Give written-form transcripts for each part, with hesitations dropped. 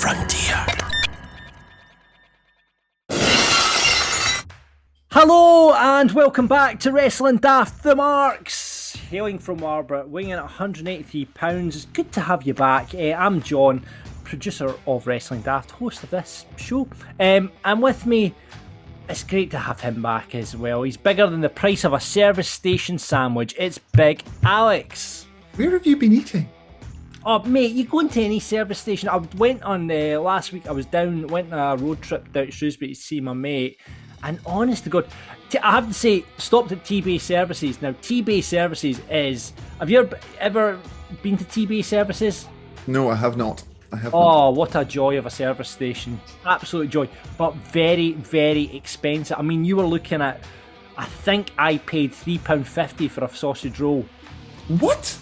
frontier. Hello and welcome back to Wrestling Daft the Marks. Hailing from Warborough, weighing in at 183 pounds. It's good to have you back. I'm John, producer of Wrestling Daft, host of this show. And with me, it's great to have him back as well. He's bigger than the price of a service station sandwich. It's Big Alex. Where have you been eating? Oh, mate, you go into any service station. I went on last week. I went on a road trip down to Shrewsbury to see my mate. And honest to God, I have to say, stopped at T-Bay Services. Now, T-Bay Services is... Have you ever been to T-Bay Services? No, I have not. Oh, what a joy of a service station. Absolute joy. But very, very expensive. I mean, you were looking at... I think I paid £3.50 for a sausage roll. What?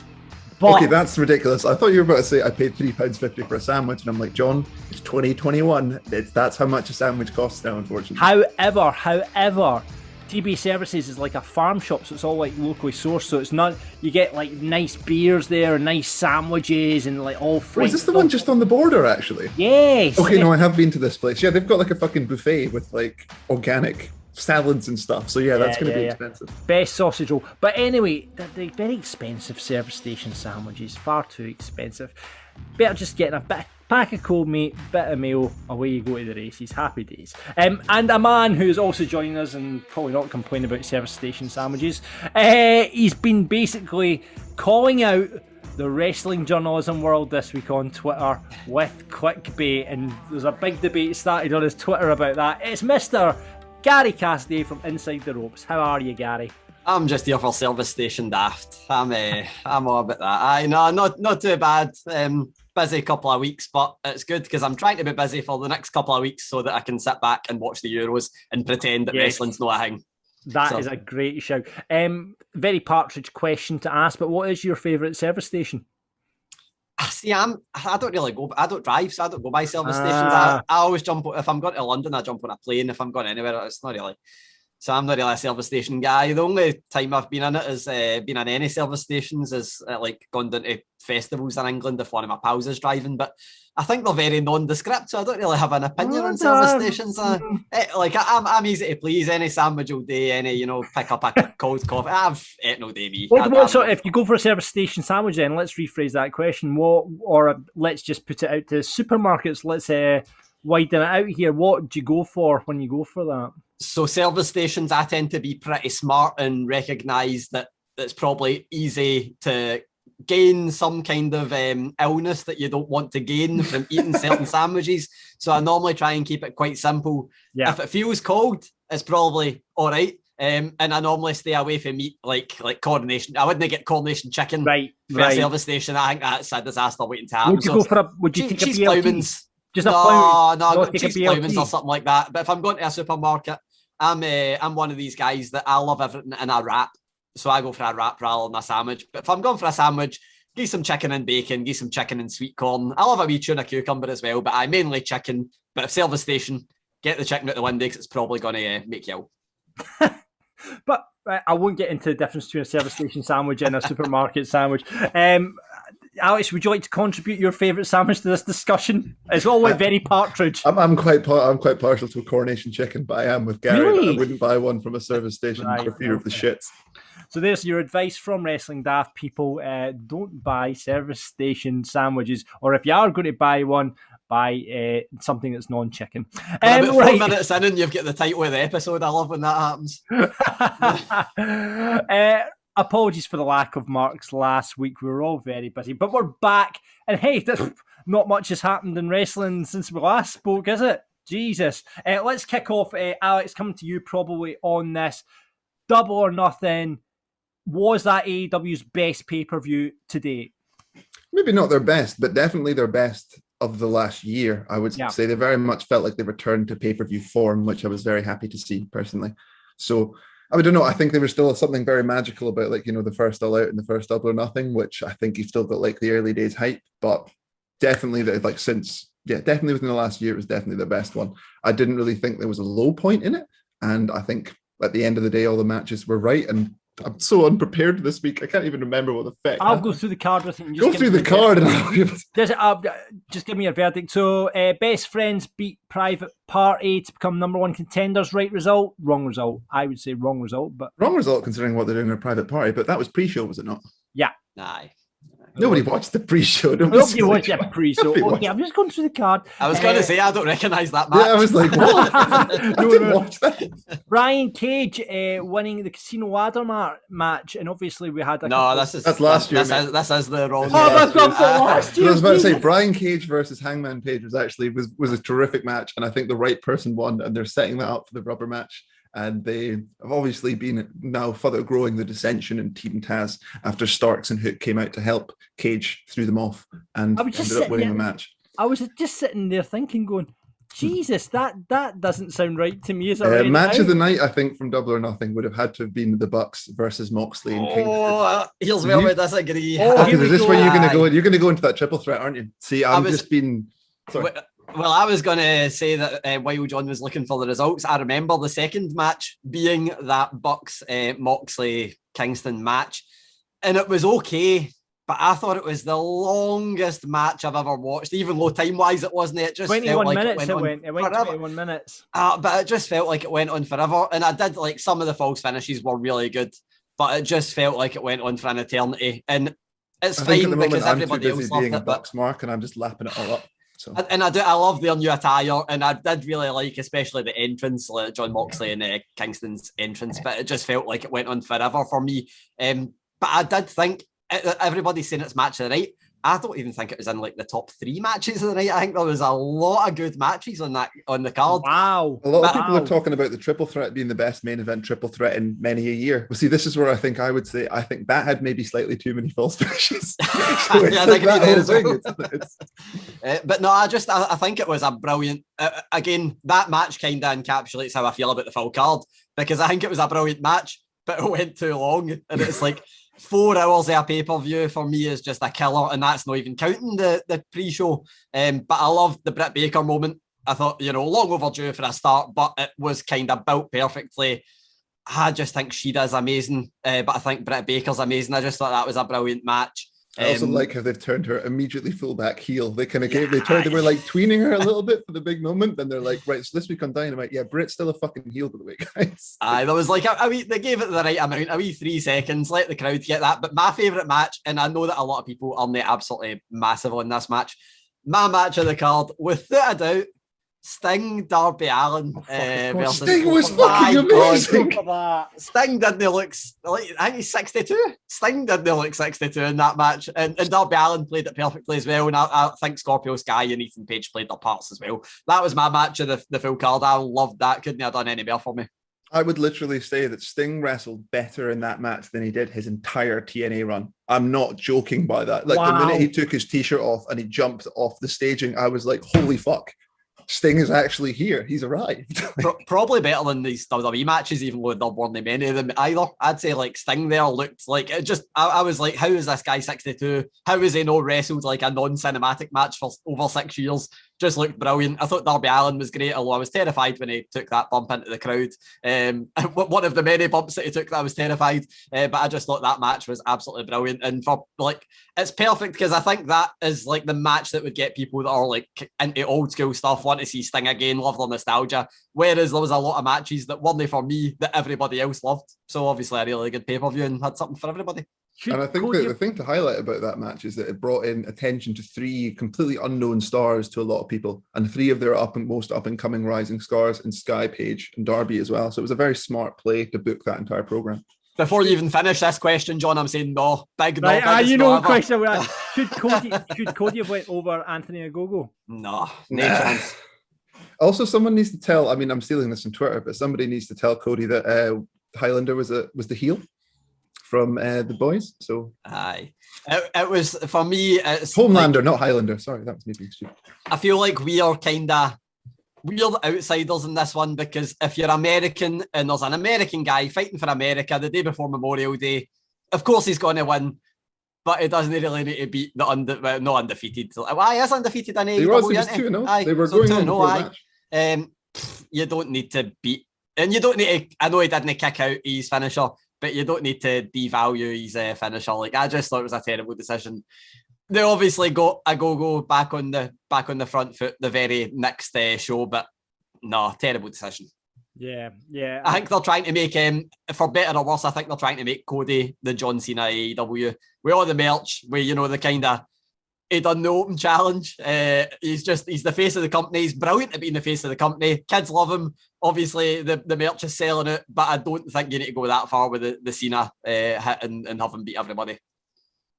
But, okay, that's ridiculous. I thought you were about to say I paid £3.50 for a sandwich, and I'm like, John, it's 2021. That's how much a sandwich costs now, unfortunately. However, TB Services is like a farm shop, so it's all like locally sourced. So it's not, you get like nice beers there, nice sandwiches, and like all free. Oh, is this the one just on the border, actually? Yes. Okay, no, I have been to this place. Yeah, they've got like a fucking buffet with like organic salads and stuff. So yeah, that's going to be expensive. Best sausage roll. But anyway, they're very expensive service station sandwiches. Far too expensive. Better just getting a pack of cold meat, bit of mayo, away you go to the races. Happy days. And a man who's also joining us and probably not complaining about service station sandwiches. He's been basically calling out the wrestling journalism world this week on Twitter with clickbait, and there's a big debate started on his Twitter about that. It's Mr. Gary Cassidy from Inside the Ropes. How are you, Gary? I'm just here for service station daft. I'm all about that. Not too bad. Busy couple of weeks, but it's good because I'm trying to be busy for the next couple of weeks so that I can sit back and watch the Euros and pretend that wrestling's not a thing. That is a great shout. Very partridge question to ask, but what is your favourite service station? See, I don't really go. I don't drive, so I don't go by service stations. I always jump. If I'm going to London, I jump on a plane. If I'm going anywhere, it's not really. So I'm not really a service station guy. The only time I've been in it is been in any service stations is like gone down to festivals in England if one of my pals is driving. But I think they're very nondescript, so I don't really have an opinion on service stations. I'm easy to please. Any sandwich all day, any pick up a cold coffee. I've ate all day me. So if you go for a service station sandwich, then let's rephrase that question. Let's just put it out to supermarkets. Let's widen it out here. What do you go for when you go for that? So service stations, I tend to be pretty smart and recognise that it's probably easy to gain some kind of illness that you don't want to gain from eating certain sandwiches. So I normally try and keep it quite simple. Yeah. If it feels cold, it's probably all right. And I normally stay away from meat like coronation. I wouldn't get coronation chicken for a service station. I think that's a disaster waiting to happen. Would you take a cheese BLT? ploughmans? Just no, cheese ploughmans or something like that. But if I'm going to a supermarket, I'm one of these guys that I love everything in a wrap. So I go for a wrap rather than a sandwich. But if I'm going for a sandwich, give some chicken and bacon, give some chicken and sweet corn. I love a wee tuna cucumber as well, but I mainly chicken. But if service station, get the chicken out the window because it's probably going to make you ill. But I won't get into the difference between a service station sandwich and a supermarket sandwich. Alex, would you like to contribute your favourite sandwich to this discussion? It's all very partridge. I'm quite partial to a coronation chicken, but I am with Gary. Really? I wouldn't buy one from a service station for fear of the shits. So there's your advice from Wrestling Daft people. Don't buy service station sandwiches, or if you are going to buy one, buy something that's non-chicken. About 4 minutes in and you've got the title of the episode. I love when that happens. Apologies for the lack of marks last week. We were all very busy, but we're back. And hey, not much has happened in wrestling since we last spoke, is it? Jesus. Let's kick off. Alex, coming to you probably on this. Double or Nothing. Was that AEW's best pay-per-view to date? Maybe not their best, but definitely their best of the last year. I would say they very much felt like they returned to pay-per-view form, which I was very happy to see personally. So I don't know. I think there was still something very magical about the first All Out and the first Double or Nothing, which I think you still got like the early days hype, but definitely definitely within the last year, it was definitely the best one. I didn't really think there was a low point in it. And I think at the end of the day, all the matches were right. And I'm so unprepared this week. I can't even remember what the fuck. I'll go through the card with you. And Go through the card. Just give me your verdict. So, Best Friends beat Private Party to become number one contenders. Right result? Wrong result. I would say wrong result. But wrong result considering what they're doing in a Private Party. But that was pre-show, was it not? Yeah. Aye. Nobody watched the pre-show. Nobody watched the pre-show. Okay, I'm just going through the card. I was going to say, I don't recognise that match. Yeah, I was like, what? I didn't watch that. Brian Cage winning the Casino Ladder match, and obviously we had that's last year. This is the wrong. That's last year. I was about to say Brian Cage versus Hangman Page was a terrific match, and I think the right person won, and they're setting that up for the rubber match. And they have obviously been now further growing the dissension in Team Taz after Starks and Hook came out to help Cage threw them off and ended up winning the match. I was just sitting there thinking, going, Jesus, that doesn't sound right to me. Match of the night, I think, from Double or Nothing would have had to have been the Bucks versus Moxley and Kingston. Heels Velvet disagree. Is this where you're going to go? You're going to go into that triple threat, aren't you? See, Sorry. Well, I was going to say that while John was looking for the results, I remember the second match being that Bucks Moxley Kingston match, and it was okay, but I thought it was the longest match I've ever watched, even though time-wise it wasn't. It just 21 felt minutes. Like it went 21 minutes. But it just felt like it went on forever, and I did like some of the false finishes were really good, but it just felt like it went on for an eternity, and it's fine because everybody else loved it. Bucks mark, and I'm just lapping it all up. So. And I love their new attire, and I did really like, especially the entrance, like John Moxley and Kingston's entrance. But it just felt like it went on forever for me. But I did think everybody's saying it's match of the night. I don't even think it was in like the top 3 matches of the night. I think there was a lot of good matches on the card. Wow. A lot of people are talking about the triple threat being the best main event triple threat in many a year. Well, see, this is where I think that had maybe slightly too many false finishes. But no, I think it was a brilliant, again, that match kind of encapsulates how I feel about the full card, because I think it was a brilliant match, but it went too long, and it's like 4 hours of a pay-per-view for me is just a killer, and that's not even counting the pre-show. But I loved the Britt Baker moment. I thought, long overdue for a start, but it was kind of built perfectly. I just think Shida's amazing, but I think Britt Baker's amazing. I just thought that was a brilliant match. I also like how they've turned her immediately fullback heel. They kind of they were like tweening her a little bit for the big moment. Then they're like, right, so this week on Dynamite, yeah, Britt's still a fucking heel, by the way, guys. There was like, they gave it the right amount, a wee 3 seconds, let the crowd get that. But my favourite match, and I know that a lot of people are not absolutely massive on this match, my match of the card, without a doubt, Sting, Darby Allin. Sting was fucking amazing. Sting didn't look like, I think he's 62. Sting didn't look 62 in that match, and Darby Allin played it perfectly as well. And I think Scorpio Sky and Ethan Page played their parts as well. That was my match of the full card. I loved that. Couldn't have done any better for me. I would literally say that Sting wrestled better in that match than he did his entire TNA run. I'm not joking by that. Like the minute he took his t-shirt off and he jumped off the staging, I was like, holy fuck. Sting is actually here. He's arrived. Probably better than these WWE matches, even though there weren't many of them either. I'd say like Sting there looked like it just. I was like, how is this guy 62? How is he not wrestled like a non-cinematic match for over 6 years? Just looked brilliant. I thought Darby Allin was great, although I was terrified when he took that bump into the crowd. One of the many bumps that he took, that I was terrified. But I just thought that match was absolutely brilliant. And for like, it's perfect because I think that is like the match that would get people that are like into old school stuff, want to see Sting again, love the nostalgia. Whereas there was a lot of matches that weren't for me that everybody else loved. So obviously a really good pay-per-view and had something for everybody. And I think the thing to highlight about that match is that it brought in attention to 3 completely unknown stars to a lot of people, and 3 of their most up-and-coming rising stars in Sky, Page, and Darby as well. So it was a very smart play to book that entire program. Before you even finish this question, John, I'm saying no. Big no. Right, you know the question. Should Cody have went over Anthony Ogogo? No chance. Also, someone needs to tell, I mean, I'm stealing this from Twitter, but somebody needs to tell Cody that Highlander was the heel from the boys. So aye, it was for me. It's Homelander, like, not Highlander. Sorry, that was me being stupid. I feel like we are kind of we're outsiders in this one, because if you're American and there's an American guy fighting for America the day before Memorial Day, of course he's going to win, but he doesn't really need to beat the not undefeated. Why is undefeated in AEW? They were going on before the match. You don't need to beat, and you don't need to. I know he didn't kick out his finisher, but you don't need to devalue his finisher. Like, I just thought it was a terrible decision. They obviously got a go back on the front foot the very next show, but no, terrible decision. Yeah. I think they're trying to make for better or worse. I think they're trying to make Cody the John Cena AEW with all the merch. Where the kind of he done the open challenge. He's the face of the company. He's brilliant at being the face of the company. Kids love him. Obviously, the merch is selling it, but I don't think you need to go that far with the Cena hit and have him beat everybody.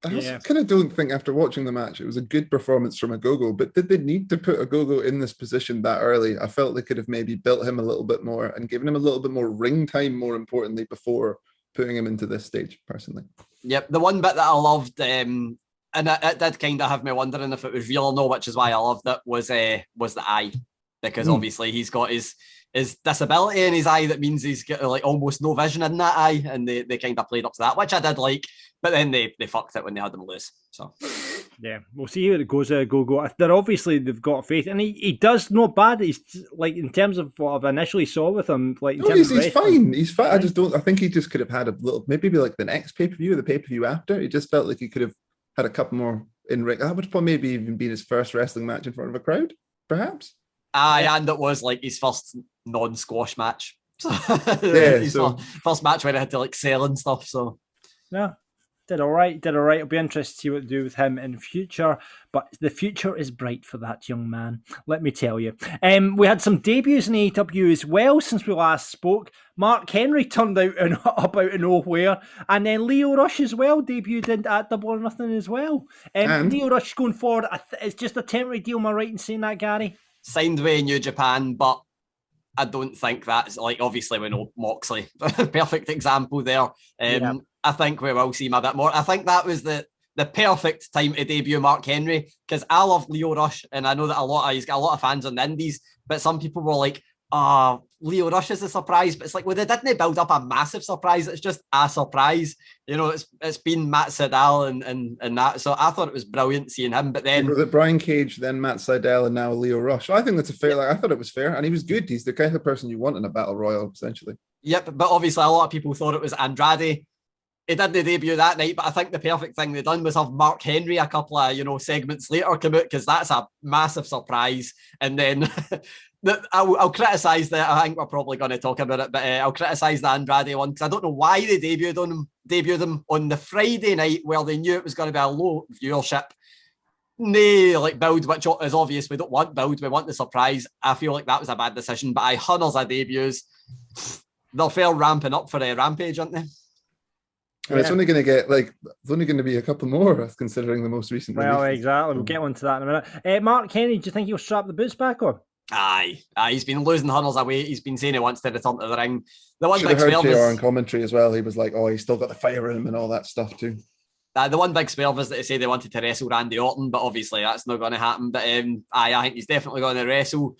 I also kind of don't think after watching the match it was a good performance from Ogogo, but did they need to put Ogogo in this position that early? I felt they could have maybe built him a little bit more and given him a little bit more ring time, more importantly, before putting him into this stage, personally. Yep, the one bit that I loved, and it did kind of have me wondering if it was real or no, which is why I loved it, was the eye. Because obviously he's got his disability in his eye that means he's got like almost no vision in that eye, and they kind of played up to that, which I did like, but then they fucked it when they had him loose. So yeah, we'll see how it goes. Go. They've got faith, and he does not bad. He's like, in terms of what I've initially saw with him, like he's fine. He's fine. I think he just could have had a little, maybe like the next pay-per-view or the pay-per-view after. He just felt like he could have had a couple more in ring. That would probably maybe even been his first wrestling match in front of a crowd, perhaps. And it was like his first non-squash match. So first match where I had to like sell and stuff. So yeah, did all right. It'll be interesting to see what to do with him in future. But the future is bright for that young man, let me tell you. We had some debuts in AEW as well since we last spoke. Mark Henry turned out up out of nowhere, and then Lio Rush as well debuted at Double or Nothing as well. And Lio Rush going forward, it's just a temporary deal. Am I right in saying that, Gary? Signed with New Japan, but I don't think that's like, obviously we know Moxley, perfect example there. I think we will see him a bit more. I think that was the perfect time to debut Mark Henry, because I love Lio Rush, and I know that he's got a lot of fans on the indies, but some people were like, Lio Rush is a surprise, but it's like, well, they didn't build up a massive surprise. It's just a surprise. It's been Matt Sydal and that. So I thought it was brilliant seeing him. But then Brian Cage, then Matt Sydal, and now Lio Rush. I think that's a fair. I thought it was fair, and he was good. He's the kind of person you want in a battle royal, essentially. Yep, but obviously a lot of people thought it was Andrade. He didn't debut that night, but I think the perfect thing they done was have Mark Henry a couple of segments later come out, because that's a massive surprise. And then I'll criticise that. I think we're probably going to talk about it, but I'll criticise the Andrade one, because I don't know why they debuted him on the Friday night where they knew it was going to be a low viewership. Build, which is obvious. We don't want build, we want the surprise. I feel like that was a bad decision, but hundreds of debuts. They're fair ramping up for a Rampage, aren't they? And it's only going to be a couple more, considering the most recent release. Well, exactly. We'll get on to that in a minute. Mark Henry, do you think he'll strap the boots back on? Aye. He's been losing hundreds of weight. He's been saying he wants to return to the ring. The one big big swerve JR in commentary as well. He was like, he's still got the fire in him and all that stuff too. The one big swerve is that they say they wanted to wrestle Randy Orton, but obviously that's not going to happen. But I think he's definitely going to wrestle.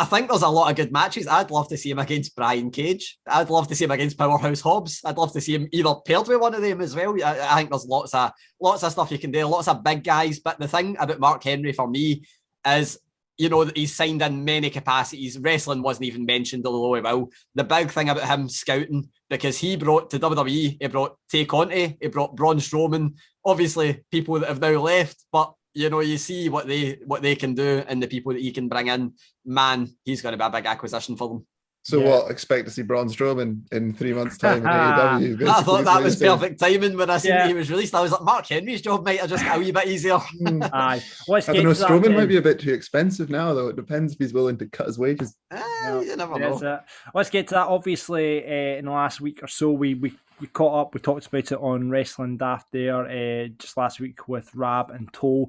I think there's a lot of good matches. I'd love to see him against Brian Cage. I'd love to see him against Powerhouse Hobbs. I'd love to see him either paired with one of them as well. I think there's lots of stuff you can do, lots of big guys. But the thing about Mark Henry for me is, that he's signed in many capacities. Wrestling wasn't even mentioned, although he will. The big thing about him scouting, because he brought to WWE, he brought Tay Conti, he brought Braun Strowman. Obviously, people that have now left, but you see what they can do and the people that he can bring in. Man, he's going to be a big acquisition for them. So what? Expect to see Braun Strowman in 3 months' time in AEW? I thought that was perfect timing when I seen that he was released. I was like, Mark Henry's job might have just got a wee bit easier. Aye. I don't know. Strowman might be a bit too expensive now, though. It depends if he's willing to cut his wages. You never know. Let's get to that. Obviously, in the last week or so, we caught up. We talked about it on Wrestling Daft there just last week with Rab and Toe.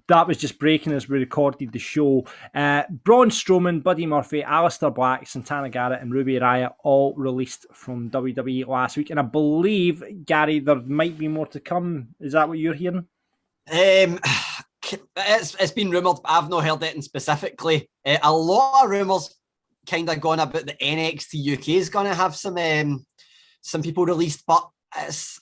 That was just breaking as we recorded the show. Braun Strowman, Buddy Murphy, Aleister Black, Santana Garrett, and Ruby Riott all released from WWE last week. And I believe, Gary, there might be more to come. Is that what you're hearing? It's been rumoured. I've not heard anything specifically. A lot of rumours kind of going about the NXT UK is going to have some people released, but it's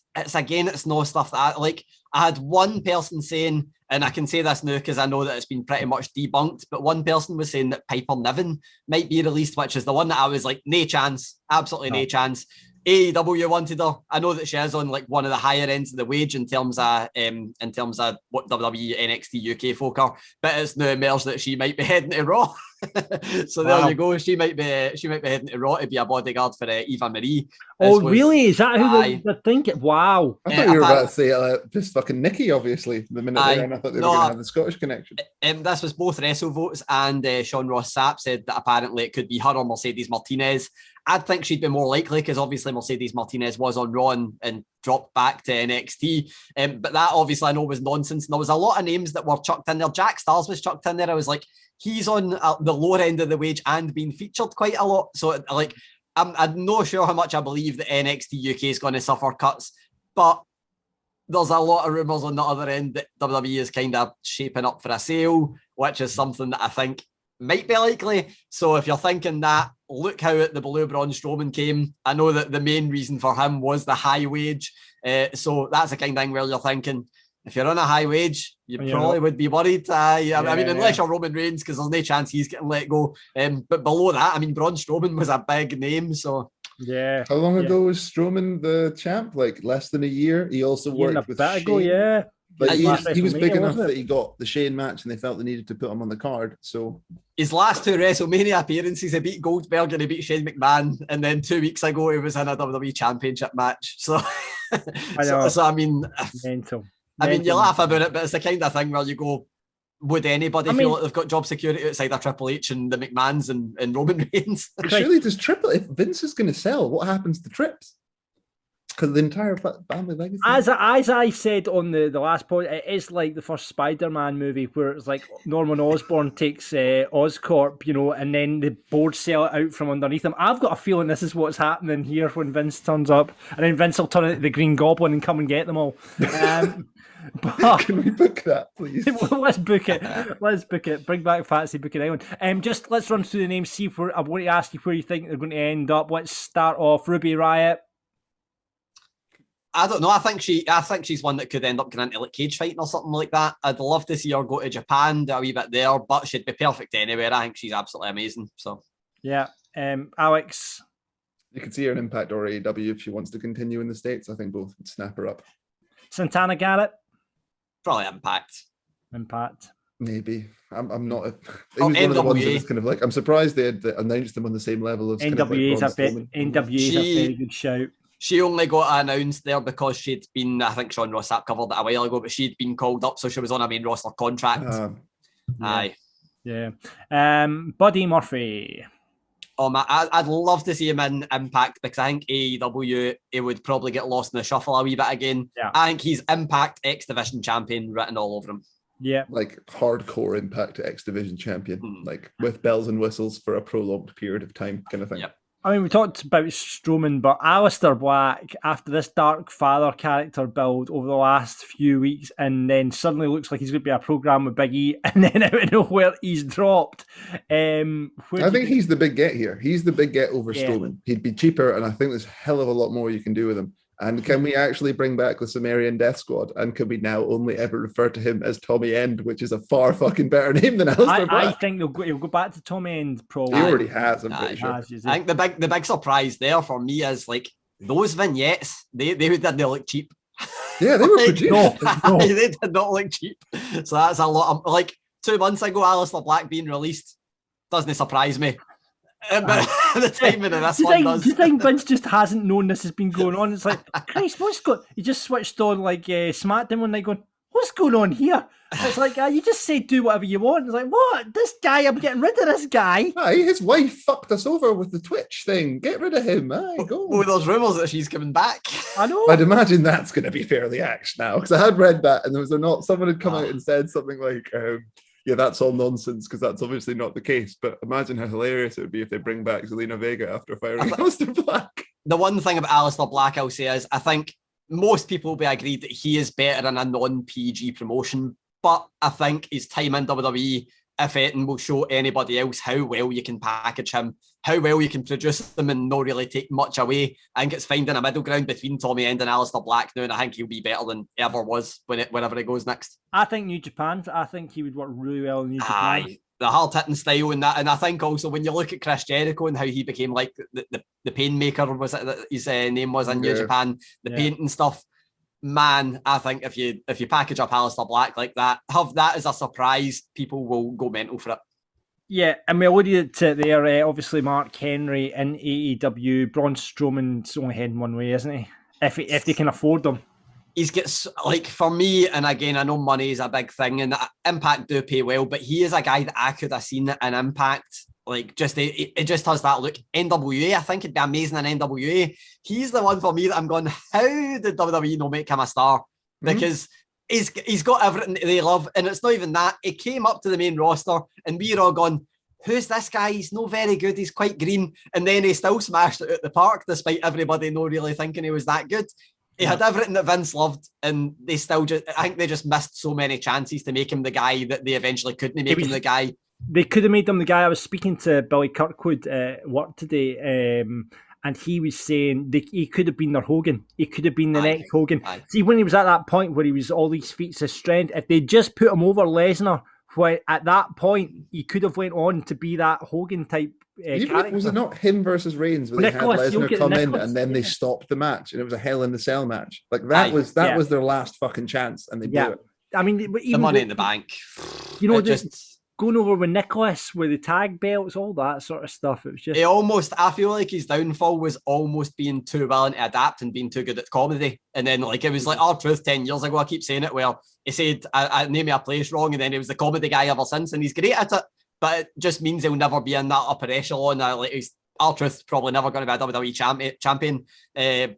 no stuff that I had one person saying, and I can say this now because I know that it's been pretty much debunked, but one person was saying that Piper Niven might be released, which is the one that I was like, no chance, absolutely no chance. AEW wanted her. I know that she is on like one of the higher ends of the wage in terms of what WWE NXT UK folk are, but it's now emerged that she might be heading to Raw. So there you go. She might be heading to Raw to be a bodyguard for Eva Marie. Oh, really? Is that who they're thinking? Wow. I thought you were about to say just fucking Nikki, obviously, the minute there, and I thought they were going to have the Scottish connection. This was both WrestleVotes and Sean Ross Sapp said that apparently it could be her or Mercedes Martinez. I'd think she'd be more likely because obviously Mercedes Martinez was on Raw and dropped back to NXT. But that obviously I know was nonsense. And there was a lot of names that were chucked in there. Jack Stars was chucked in there. I was like, he's on the lower end of the wage and being featured quite a lot. So like, I'm not sure how much I believe that NXT UK is going to suffer cuts, but there's a lot of rumours on the other end that WWE is kind of shaping up for a sale, which is something that I think might be likely. So if you're thinking that, look how the Blue Braun Strowman came. I know that the main reason for him was the high wage. So that's the kind of thing where you're thinking, if you're on a high wage, you probably would be worried. I mean, unless you're Roman Reigns, because there's no chance he's getting let go. But below that, I mean, Braun Strowman was a big name. So yeah. How long ago was Strowman the champ? Like less than a year. He also worked with Shane. Ago, yeah. But he was big enough that he got the Shane match and they felt they needed to put him on the card. So his last 2 WrestleMania appearances, he beat Goldberg and he beat Shane McMahon. And then 2 weeks ago, he was in a WWE Championship match. So, I mean, mental. I mean, you laugh about it, but it's the kind of thing where you go, would anybody feel like they've got job security outside of Triple H and the McMahons and Roman Reigns? Surely does if Vince is going to sell, what happens to Trips? Because the entire family legacy. As I said on the last point, it is like the first Spider-Man movie where it's like Norman Osborn takes Oscorp, and then the board sell it out from underneath him. I've got a feeling this is what's happening here when Vince turns up, and then Vince will turn into the Green Goblin and come and get them all. But can we book that, please? Let's book it. Bring back Fantasy Booking Island. Just let's run through the names. See where I want to ask you where you think they're going to end up. Let's start off Ruby Riott. I don't know. I think she's one that could end up getting into like cage fighting or something like that. I'd love to see her go to Japan, do a wee bit there, but she'd be perfect anywhere. I think she's absolutely amazing. So yeah, Alex. You could see her in Impact or AEW if she wants to continue in the States. I think both would snap her up. Santana Garrett. Probably Impact. Maybe. I'm not. It was one of the ones that was kind of like. I'm surprised they had announced them on the same level as NWA's a very good shout. She only got announced there because she'd been, I think Sean Ross Sapp covered it a while ago, but she'd been called up, so she was on a main roster contract. Aye. Yeah. Buddy Murphy. I'd love to see him in Impact because I think AEW, it would probably get lost in the shuffle a wee bit again. Yeah. I think he's Impact X Division champion written all over him. Yeah. Like hardcore Impact X Division champion, like with bells and whistles for a prolonged period of time kind of thing. Yep. I mean, we talked about Strowman, but Aleister Black, after this Dark Father character build over the last few weeks, and then suddenly looks like he's going to be a program with Big E, and then out of nowhere, he's dropped. I think he's the big get here. He's the big get over Strowman. He'd be cheaper, and I think there's a hell of a lot more you can do with him. And can we actually bring back the Sumerian Death Squad? And can we now only ever refer to him as Tommy End, which is a far fucking better name than Aleister Black? I think he'll go back to Tommy End, probably. He already has, I'm pretty sure. I think the big surprise there for me is like those vignettes, they didn't look cheap. Yeah, they were produced. No. They did not look cheap. So that's a lot of, like 2 months ago, Aleister Black being released doesn't surprise me. But the timing of this one does. Do you think Vince just hasn't known this has been going on? It's like, Christ, what's going on? He just switched on like SmackDown one night going, what's going on here? It's like, you just say do whatever you want. It's like, what? This guy, I'm getting rid of this guy. Aye, his wife fucked us over with the Twitch thing. Get rid of him. Aye, go. Oh, there's rumours that she's coming back. I know. I'd imagine that's going to be fairly axed now, because I had read that and there was someone had come out and said something like, yeah, that's all nonsense because that's obviously not the case. But imagine how hilarious it would be if they bring back Zelina Vega after firing Aleister Black. The one thing about Aleister Black I'll say is I think most people will be agreed that he is better in a non-PG promotion. But I think his time in WWE, if anything, will show anybody else how well you can package him, how well you can produce them and not really take much away. I think it's finding a middle ground between Tommy End and Aleister Black now, and I think he'll be better than ever was whenever he goes next. I think New Japan, I think he would work really well in New Japan. Aye, the hard-hitting style and that. And I think also when you look at Chris Jericho and how he became like the the Painmaker was it that his name was in New Japan, the paint and stuff. Man, I think if you package up Aleister Black like that, have that as a surprise, people will go mental for it. Yeah, and we alluded to it there. Obviously, Mark Henry in AEW, Braun Strowman's only heading one way, isn't he? If they can afford them. He's gets like, for me, and again, I know money is a big thing, and Impact do pay well, but he is a guy that I could have seen an Impact. Like, just it just has that look. NWA, I think it'd be amazing in NWA. He's the one for me that I'm going, how did WWE not make him a star? Because he's got everything they love, and it's not even that. He came up to the main roster, and we're all going, who's this guy? He's not very good. He's quite green. And then he still smashed it at the park, despite everybody not really thinking he was that good. He had everything that Vince loved, and they still I think they just missed so many chances to make him the guy that they eventually couldn't make him the guy. They could have made him the guy. I was speaking to Billy Kirkwood at work today, and he was saying he could have been their Hogan. He could have been the next Hogan. See, when he was at that point where he was all these feats of strength, if they just put him over Lesnar, at that point, he could have went on to be that Hogan type character. Was it not him versus Reigns where they had Lesnar come in and then they stopped the match and it was a Hell in the Cell match? Like that was their last fucking chance and they blew it. I mean, even the Money in the Bank. You know, going over with Nicholas with the tag belts, all that sort of stuff. It was just. I feel like his downfall was almost being too willing to adapt and being too good at comedy. And then, like, it was like R-Truth 10 years ago. I keep saying it, where he said, I name me a place wrong, and then he was the comedy guy ever since, and he's great at it. But it just means he'll never be in that upper echelon. Like, R-Truth's probably never going to be a WWE champion.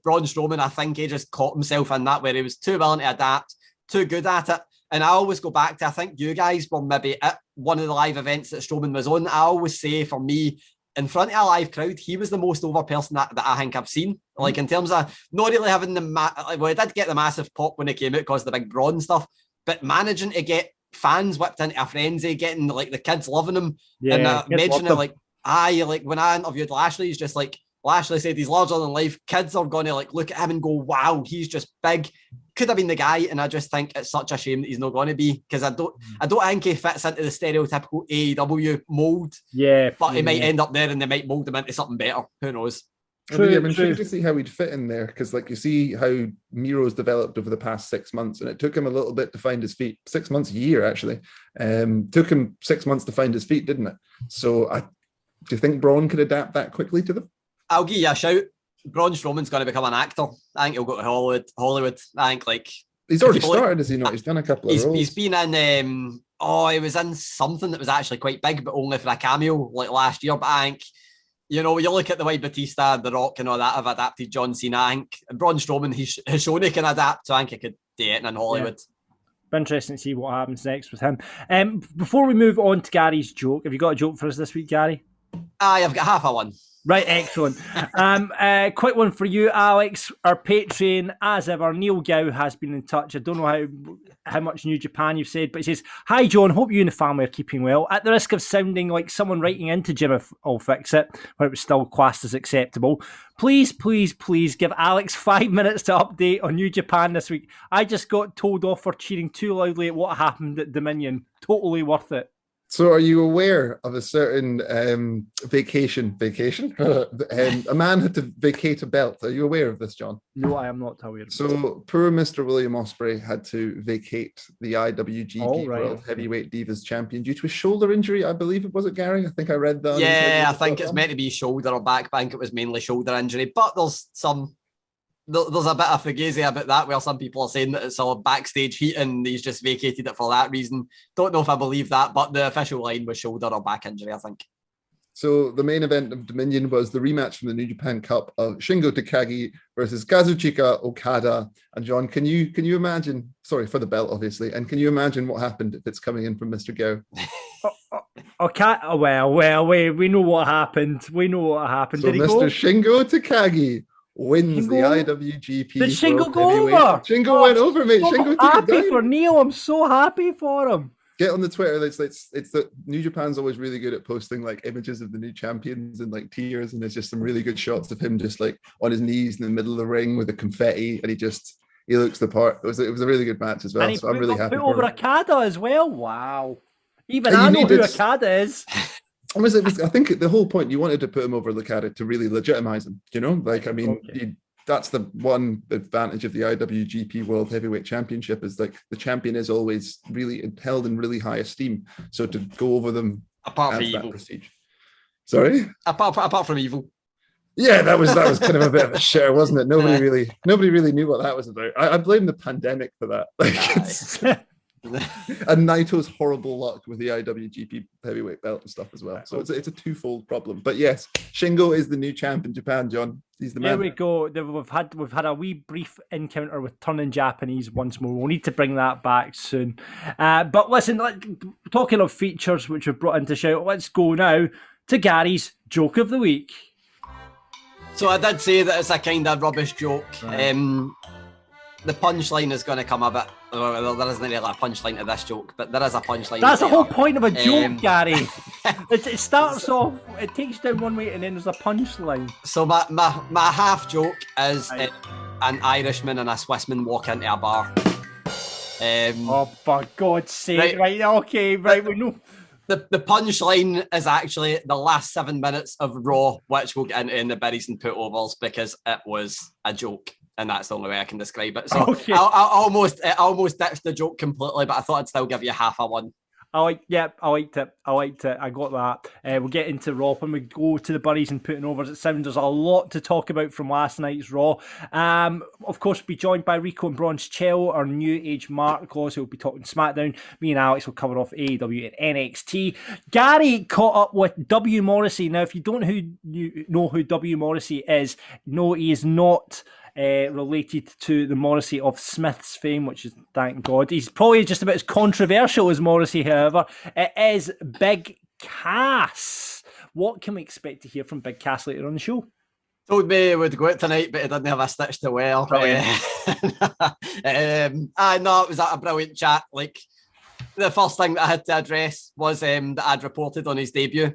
Braun Strowman, I think he just caught himself in that, where he was too willing to adapt, too good at it. And I always go back to, I think you guys were maybe at one of the live events that Strowman was on. I always say, for me, in front of a live crowd, he was the most over person that I think I've seen. Like, in terms of not really having he did get the massive pop when he came out because of the big Braun stuff, but managing to get fans whipped into a frenzy, getting like the kids loving him. And mentioning it, like when I interviewed Lashley, he's just like, Lashley said he's larger than life. Kids are going to like look at him and go, wow, he's just big. Could have been the guy, and I just think it's such a shame that he's not going to be, because I don't think he fits into the stereotypical AEW mold. Yeah, but he might end up there, and they might mold him into something better. Who knows? I'm intrigued to see how he'd fit in there, because like you see how Miro's developed over the past 6 months, and it took him a little bit to find his feet. 6 months, a year actually. Took him 6 months to find his feet, didn't it? So do you think Braun could adapt that quickly to them? I'll give you a shout. Braun Strowman's going to become an actor. I think he'll go to Hollywood. I think, like, he's already started, has he not? He's done a couple of roles. He's been in he was in something that was actually quite big, but only for a cameo, like last year. But I think, you know, when you look at the way Batista, The Rock, and all that have adapted John Cena, I think Braun Strowman, he's shown he can adapt, so I think he could do it in Hollywood. Be interesting to see what happens next with him. Before we move on to Gary's joke, have you got a joke for us this week, Gary? I've got half a one. Right, excellent. Quick one for you, Alex. Our Patreon, as ever, Neil Gow has been in touch. I don't know how much New Japan you've said, but he says, "Hi, John. Hope you and the family are keeping well. At the risk of sounding like someone writing into Jim I'll Fix It, where it was still classed as acceptable, please give Alex 5 minutes to update on New Japan this week. I just got told off for cheering too loudly at what happened at Dominion. Totally worth it." So are you aware of a certain vacation? A man had to vacate a belt. Are you aware of this, John? No, I am not aware. So poor Mr. William Ospreay had to vacate the IWGP World Heavyweight Divas Champion due to a shoulder injury, I believe. Was it, Gary? I think I read that. Yeah, I think it's meant to be shoulder or back. I think it was mainly shoulder injury, but there's a bit of fugazi about that, where some people are saying that it's all backstage heat and he's just vacated it for that reason. Don't know if I believe that, but the official line was shoulder or back injury, I think. So the main event of Dominion was the rematch from the New Japan Cup of Shingo Takagi versus Kazuchika Okada. And John, can you imagine, sorry, for the belt, obviously, and can you imagine what happened if it's coming in from Mr. Gow? Okay, well, we know what happened. So did Mr. Shingo Takagi wins the IWGP. Did Shingo go over? Shingo went over, mate. Shingo took happy it down. For Neil. I'm so happy for him. Get on the Twitter. It's that New Japan's always really good at posting like images of the new champions and like tears, and there's just some really good shots of him just like on his knees in the middle of the ring with the confetti, and he looks the part. It was a really good match as well. So I'm really happy. Put over Okada as well. Wow. Even I know who Okada is. I think the whole point, you wanted to put him over Lucada to really legitimize him, Like, I mean, that's the one advantage of the IWGP World Heavyweight Championship, is like the champion is always really held in really high esteem. So to go over them apart from that Evil. prestige. Sorry? Apart from Evil. Yeah, that was kind of a bit of a share, wasn't it? Nobody really knew what that was about. I blame the pandemic for that. And Naito's horrible luck with the IWGP heavyweight belt and stuff as well. So it's a twofold problem. But yes, Shingo is the new champ in Japan, John. He's the man. There we go. We've had a wee brief encounter with turning Japanese once more. We'll need to bring that back soon. But listen, talking of features which we've brought into shout, let's go now to Gary's joke of the week. So I did say that it's a kind of rubbish joke. Right. The punchline is going to come a bit. Well, there isn't really a punchline to this joke, but there is a punchline. That's the whole point of a joke, Gary. It starts off, it takes down one way, and then there's a punchline. So my half joke is an Irishman and a Swissman walk into a bar. Oh, for God's sake! Right, okay, right, we know. The punchline is actually the last 7 minutes of Raw, which we'll get into in the Berries and Putovers, because it was a joke. And that's the only way I can describe it. So okay. I almost ditched the joke completely, but I thought I'd still give you half a one. I liked it. I got that. We'll get into Raw when we go to the Buddies and Putting Overs. It sounds there's a lot to talk about from last night's Raw. Of course, we'll be joined by Rico and Bronze Chell, our new age Mark Laws, who will be talking SmackDown. Me and Alex will cover off AEW and NXT. Gary caught up with W. Morrissey. Now, if you don't know who W. Morrissey is, no, he is not related to the Morrissey of Smith's fame, which is, thank God. He's probably just about as controversial as Morrissey, however. It is Big Cas. What can we expect to hear from Big Cas later on the show? Told me he would go out tonight, but he didn't have a stitch to wear. No, it was a brilliant chat. Like, the first thing that I had to address was that I'd reported on his debut.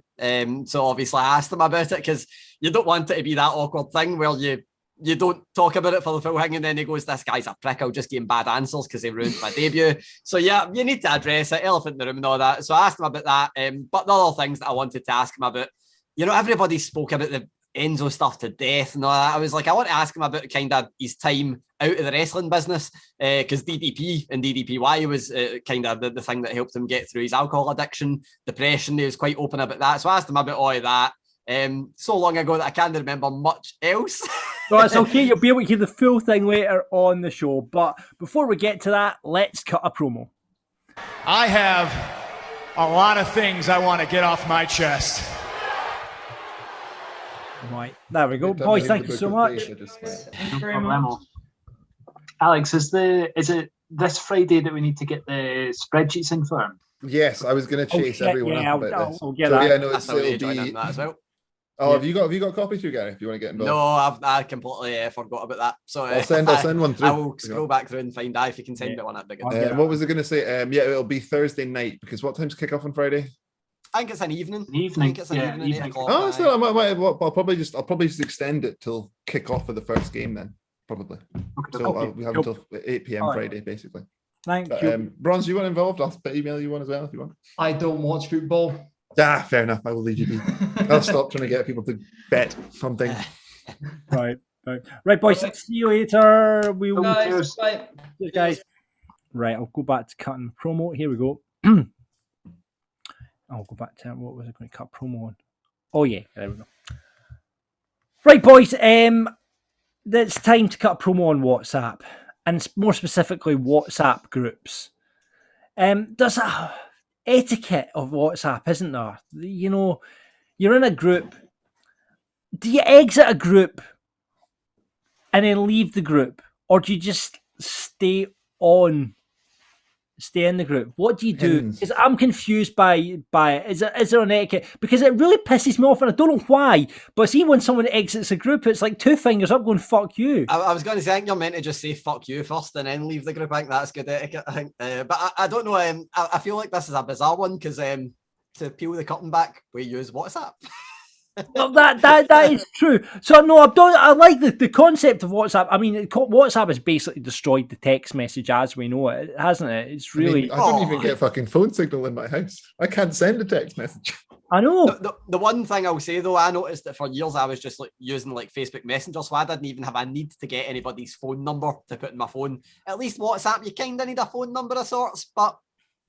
So obviously I asked him about it, because you don't want it to be that awkward thing where you don't talk about it for the full thing, and then he goes, this guy's a prick, I'll just give him bad answers because he ruined my debut. So yeah, you need to address it, elephant in the room and all that. So I asked him about that. But the other things that I wanted to ask him about, everybody spoke about the Enzo stuff to death and all that. I was like, I want to ask him about kind of his time out of the wrestling business, because DDP and DDPY was kind of the thing that helped him get through his alcohol addiction, depression. He was quite open about that. So I asked him about all of that. So long ago that I can't remember much else. Well, it's okay. You'll be able to hear the full thing later on the show. But before we get to that, let's cut a promo. I have a lot of things I want to get off my chest. Right, there we go. Boys, thank you so much. Thank you very much. Alex, is it this Friday that we need to get the spreadsheets in for him? Yes, I was going to chase everyone up about this. I'll get that. Yeah, no, it'll be... that as well. Oh, have you got a copy too, Gary? If you want to get involved. No, I completely forgot about that. So I'll send one through. I will scroll back through and find out if you can send me one. That'd be good. What was I going to say? Yeah, it'll be Thursday night, because what time's kick off on Friday? I think it's an evening. Evening. Oh, so I'll probably just extend it till kick off of the first game then, probably. Okay. So we have until 8 p.m. Friday, basically. Thank you. Bronze, you want involved? I'll email you one as well if you want. I don't watch football. Fair enough. I will leave you be. I'll stop trying to get people to bet something. Right, boys. See you later. Guys. Right, I'll go back to cutting the promo. Here we go. I'll go back to what was I going to cut promo on? Oh yeah, there we go. Right, boys. It's time to cut a promo on WhatsApp, and more specifically, WhatsApp groups. There's a etiquette of WhatsApp, isn't there? You're in a group. Do you exit a group and then leave the group, or do you just stay in the group? What do you do? Because I'm confused by it. Is there an etiquette? Because it really pisses me off, and I don't know why. But see, when someone exits a group, it's like two fingers up going, fuck you. I was going to say, I think you're meant to just say fuck you first and then leave the group. I think that's good etiquette. I think. But I don't know. I feel like this is a bizarre one, because to peel the curtain back, we use WhatsApp. Well, that is true. So no, I like the concept of WhatsApp. I mean, WhatsApp has basically destroyed the text message as we know it, hasn't it? It's really. I don't even get fucking phone signal in my house. I can't send a text message. I know. The one thing I'll say though, I noticed that for years I was just like using like Facebook Messenger, so I didn't even have a need to get anybody's phone number to put in my phone. At least WhatsApp, you kind of need a phone number of sorts, but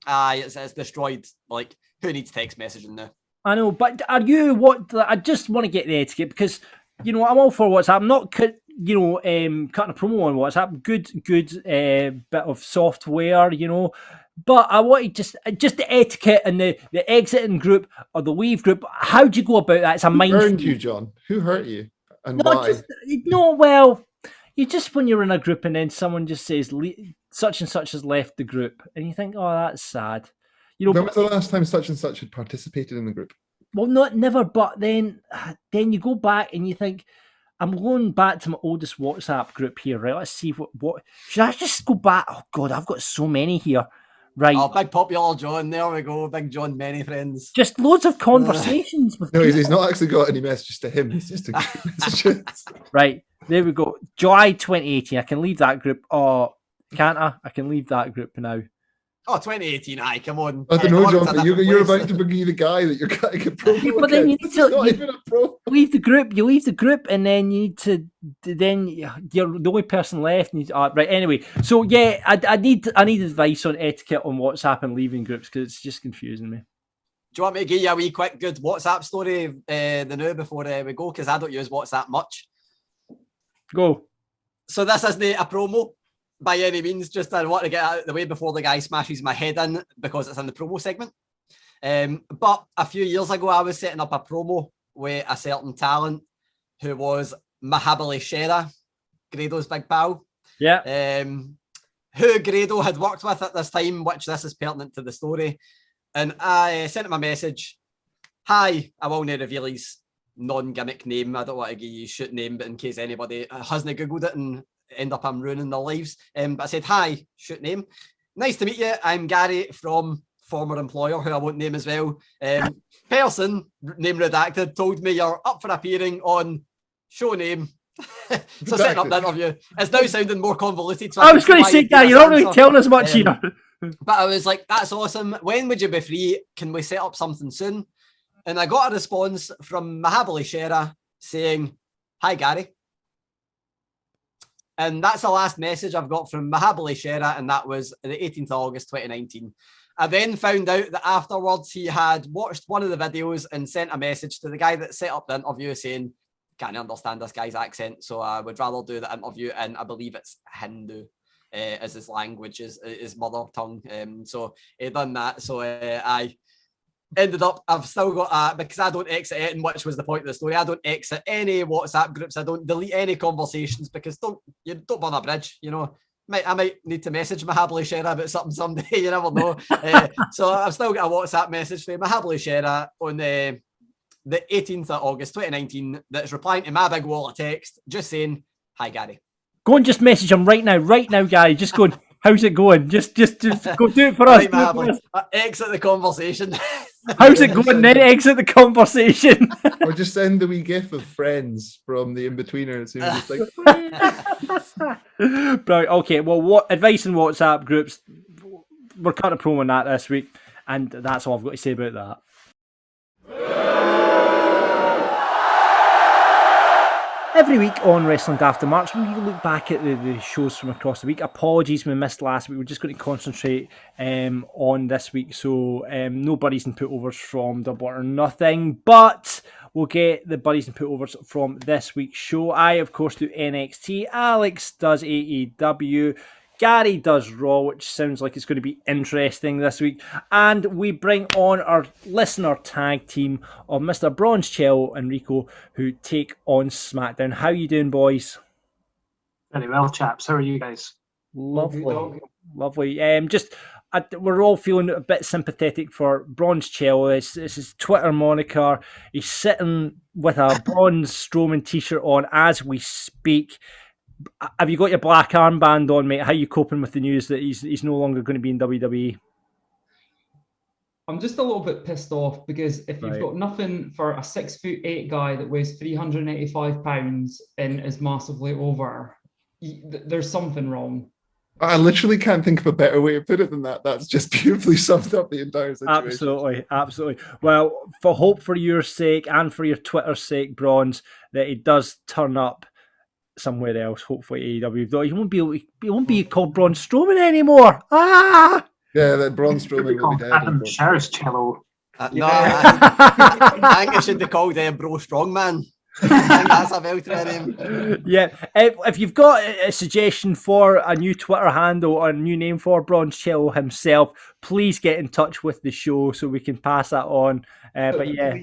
it's destroyed. Like, who needs text messaging now? I know, but are you what? I just want to get the etiquette because I'm all for WhatsApp. I'm not cutting a promo on WhatsApp. Good bit of software, But I want just the etiquette and the exiting group or the leave group. How do you go about that? It's a mind. Who burned you, John? Who hurt you, and why? You just when you're in a group and then someone just says such and such has left the group, and you think, oh, that's sad. When was the last time such and such had participated in the group? Well, never. But then you go back and you think, I'm going back to my oldest WhatsApp group here, right? Let's see what should I just go back? Oh God, I've got so many here. Right. Oh, big popular John. There we go. Big John, many friends. Just loads of conversations with people. He's not actually got any messages to him. It's just a group messages. Right. There we go. July 2018. I can leave that group. Oh, can't I? I can leave that group now. Oh, 2018. Aye, come on. I don't know, John, but you're about to be the guy that you're cutting a promo. But then you need to leave the group. You leave the group, and then you need to. Then you're the only person left. Right. Anyway, so yeah, I need advice on etiquette on WhatsApp and leaving groups because it's just confusing me. Do you want me to give you a wee quick good WhatsApp story the now before we go? Because I don't use WhatsApp much. Go. So this isn't a promo by any means, just I want to get out of the way before the guy smashes my head in because it's in the promo segment. But a few years ago, I was setting up a promo with a certain talent who was Mahabali Shera, Grado's big pal. Yeah. Who Grado had worked with at this time, which this is pertinent to the story. And I sent him a message. Hi, I will not reveal his non-gimmick name. I don't want to give you a shoot name, but in case anybody hasn't Googled it and end up I'm ruining their lives. But I said, hi, shoot name. Nice to meet you. I'm Gary from former employer, who I won't name as well. Person, name redacted, told me you're up for appearing on show name. So setting up the interview. It's now sounding more convoluted. So I was going to say, Gary, you're not really telling us much here. But I was like, that's awesome. When would you be free? Can we set up something soon? And I got a response from Mahabali Shera saying, hi, Gary. And that's the last message I've got from Mahabali Shera, and that was the 18th of August 2019. I then found out that afterwards he had watched one of the videos and sent a message to the guy that set up the interview saying, can't understand this guy's accent, so I would rather do the interview in, I believe it's Hindu as his language, his mother tongue. So he done that. So I ended up, I've still got, because I don't exit it, which was the point of the story, I don't exit any WhatsApp groups, I don't delete any conversations, because don't burn a bridge, I might need to message Mahabali Shera about something someday, you never know. So I've still got a WhatsApp message from Mahabali Shera on the 18th of August 2019 that's replying to my big wall of text, just saying, hi, Gary. Go and just message him right now, Gary. Just going, how's it going? Just go do it for us. Right, exit the conversation. How's it going? Then exit the conversation. Or just send the wee gif of Friends from the In-Betweener. It's just like... Right, okay, well, what advice in WhatsApp groups? We're cutting a promo on that this week, and that's all I've got to say about that. Every week on Wrestling After Marks, we look back at the shows from across the week. Apologies we missed last week. We're just going to concentrate on this week. So no buddies and putovers from Double or Nothing, but we'll get the buddies and putovers from this week's show. I, of course, do NXT. Alex does AEW. Gary does Raw, which sounds like it's going to be interesting this week. And we bring on our listener tag team of Mr. Bronze Cello and Rico, who take on SmackDown. How you doing, boys? Very well, chaps. How are you guys? Lovely. We're all feeling a bit sympathetic for Bronze Cello. It's his Twitter moniker. He's sitting with a Braun Strowman t-shirt on as we speak. Have you got your black armband on, mate? How are you coping with the news that he's no longer going to be in WWE? I'm just a little bit pissed off because if you've got nothing for a 6'8" guy that weighs 385 pounds and is massively over, there's something wrong. I literally can't think of a better way to put it than that. That's just beautifully summed up the entire situation. Absolutely, absolutely. Well, for hope for your sake and for your Twitter's sake, Bronze, that he does turn up somewhere else. Hopefully, AEW. Though he won't be called Braun Strowman anymore. Ah. Yeah, that Braun Strowman will be dead. Adam Cello. No, I think it should be called Bro Strongman. I think that's a better name. Yeah, if you've got a suggestion for a new Twitter handle or a new name for Broncello himself, please get in touch with the show so we can pass that on. But yeah,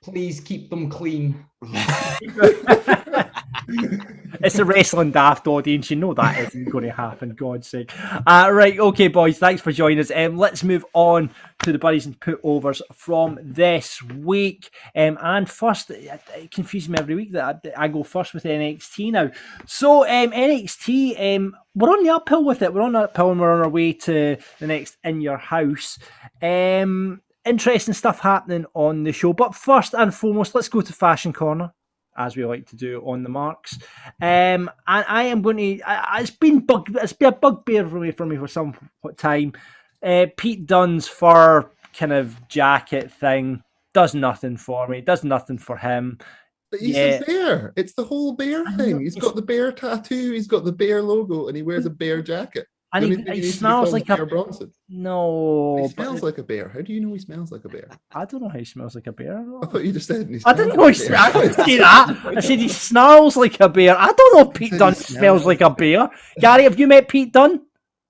please keep them clean. It's a wrestling daft audience, you know that isn't going to happen, God's sake. Right, okay, boys, thanks for joining us. Let's move on to the buddies and putovers from this week. And first, it confuses me every week that I go first with NXT now. So NXT, we're on the uphill with it. We're on the uphill and we're on our way to the next In Your House. Interesting stuff happening on the show. But first and foremost, let's go to Fashion Corner, as we like to do on the marks. And I am going to... It's been a bugbear for me for some time. Pete Dunne's fur kind of jacket thing does nothing for me. It does nothing for him. But he's a bear. It's the whole bear thing. He's got the bear tattoo. He's got the bear logo, and he wears a bear jacket. And he smells like a... Bronson. No. He smells like a bear. How do you know he smells like a bear? I don't know how he smells like a bear. I thought you just said I didn't know he smells. I didn't say that. I said he snarls like a bear. I don't know if Pete Dunne smells like a bear. Gary, have you met Pete Dunne?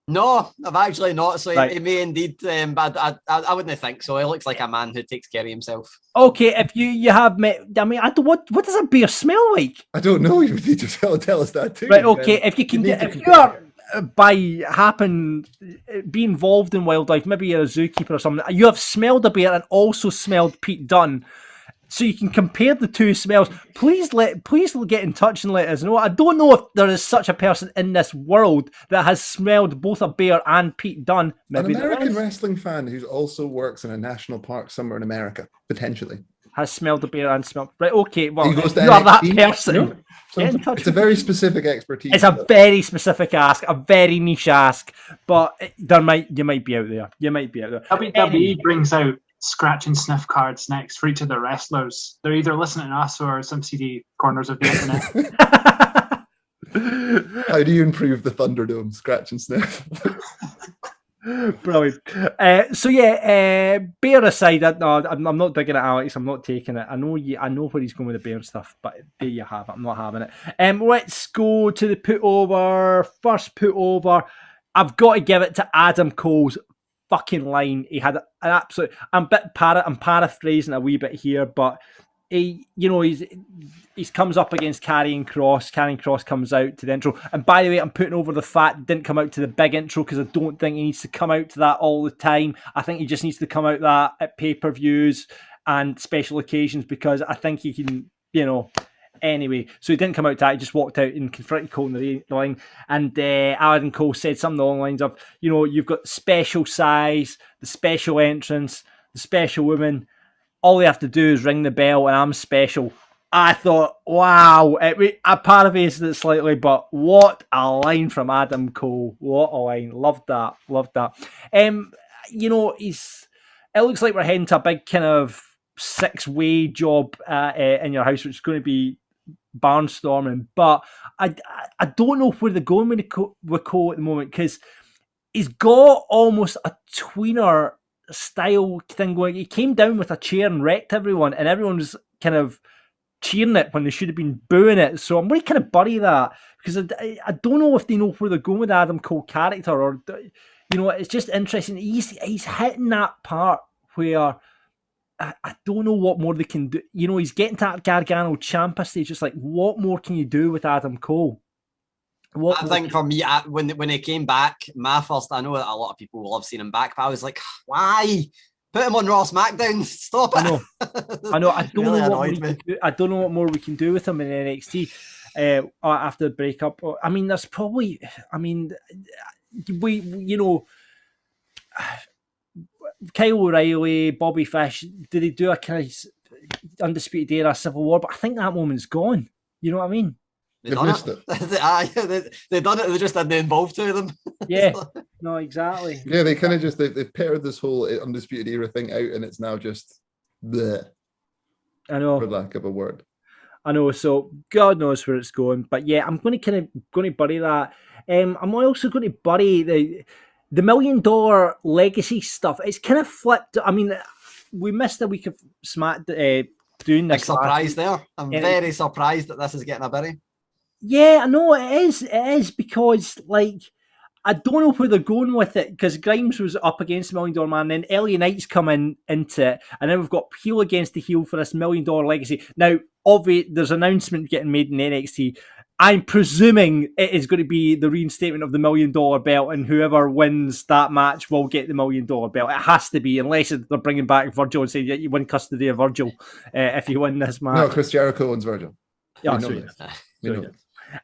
No, I've actually not. So right. He may indeed, but I wouldn't think so. He looks like a man who takes care of himself. Okay, if you have met, I mean, what does a bear smell like? I don't know. You need to tell us that too. Right. Okay. If you are be involved in wildlife, maybe you're a zookeeper or something, you have smelled a bear and also smelled Pete Dunne, so you can compare the two smells. Please get in touch and let us know. I don't know if there is such a person in this world that has smelled both a bear and Pete Dunne. Maybe an American wrestling fan who also works in a national park somewhere in America, potentially. Has smelled a bear and smelled... Right, okay, well, you are that person. No. Get in touch. It's a very specific expertise. It's a very specific ask, a very niche ask, but you might be out there. You might be out there. WWE brings out scratch and sniff cards next for each of the wrestlers. They're either listening to us or some CD corners of the internet. How do you improve the Thunderdome? Scratch and sniff. Brilliant. So yeah, bear aside, I'm not digging at Alex. I'm not taking it. I know where he's going with the bear stuff, but there you have it. I'm not having it. Let's go to the putover. First putover, I've got to give it to Adam Cole's fucking line. He had an absolute... I'm paraphrasing a wee bit here, but he comes up against Karrion Kross. Karrion Kross comes out to the intro. And by the way, I'm putting over the fact he didn't come out to the big intro because I don't think he needs to come out to that all the time. I think he just needs to come out to that at pay-per-views and special occasions because I think he can, Anyway, so he didn't come out to that. He just walked out and confronted Cole in the ring. And Adam Cole said something along the lines of, you've got special size, the special entrance, the special woman. All they have to do is ring the bell and I'm special. I thought, wow. I paraphrased it slightly, but what a line from Adam Cole. What a line. Loved that. It looks like we're heading to a big kind of 6-way job in your house, which is going to be barnstorming. But I don't know where they're going with Cole at the moment because he's got almost a tweener style thing going. He came down with a chair and wrecked everyone, and everyone was kind of cheering it when they should have been booing it. So I'm going to kind of bury that because I don't know if they know where they're going with the Adam Cole character, or it's just interesting. He's hitting that part where I don't know what more they can do. He's getting to that Gargano Ciampa stage. It's like, what more can you do with Adam Cole? I think for me, when he came back, I know that a lot of people love seeing him back, but I was like, why? Put him on Raw SmackDown. Stop it. I know. I don't really know I don't know what more we can do with him in NXT after the breakup. I mean, there's probably... Kyle O'Reilly, Bobby Fish, did they do a kind of Undisputed Era Civil War? But I think that moment's gone. You know what I mean? They done it. They done it. They just didn't involve two of them. Yeah, no, exactly. Yeah, they kind of just they've paired this whole Undisputed Era thing out, and it's now just bleh, I know, for lack of a word. I know. So God knows where it's going, but yeah, I'm going to bury that. I'm also going to bury the $1 million legacy stuff. It's kind of flipped. I mean, we missed a week of Smack doing this. Big surprise there. I'm very surprised that this is getting a bury. Yeah, I know it is. It is because like I don't know where they're going with it because Grimes was up against $1 Million Man, then LA Knight's coming into it, and then we've got heel against the heel for this $1 Million legacy. Now, obviously, there's an announcement getting made in NXT. I'm presuming it is going to be the reinstatement of the $1 Million belt, and whoever wins that match will get the $1 Million belt. It has to be, unless they're bringing back Virgil and saying you win custody of Virgil if you win this match. No, Chris Jericho owns Virgil. Yeah, we know this.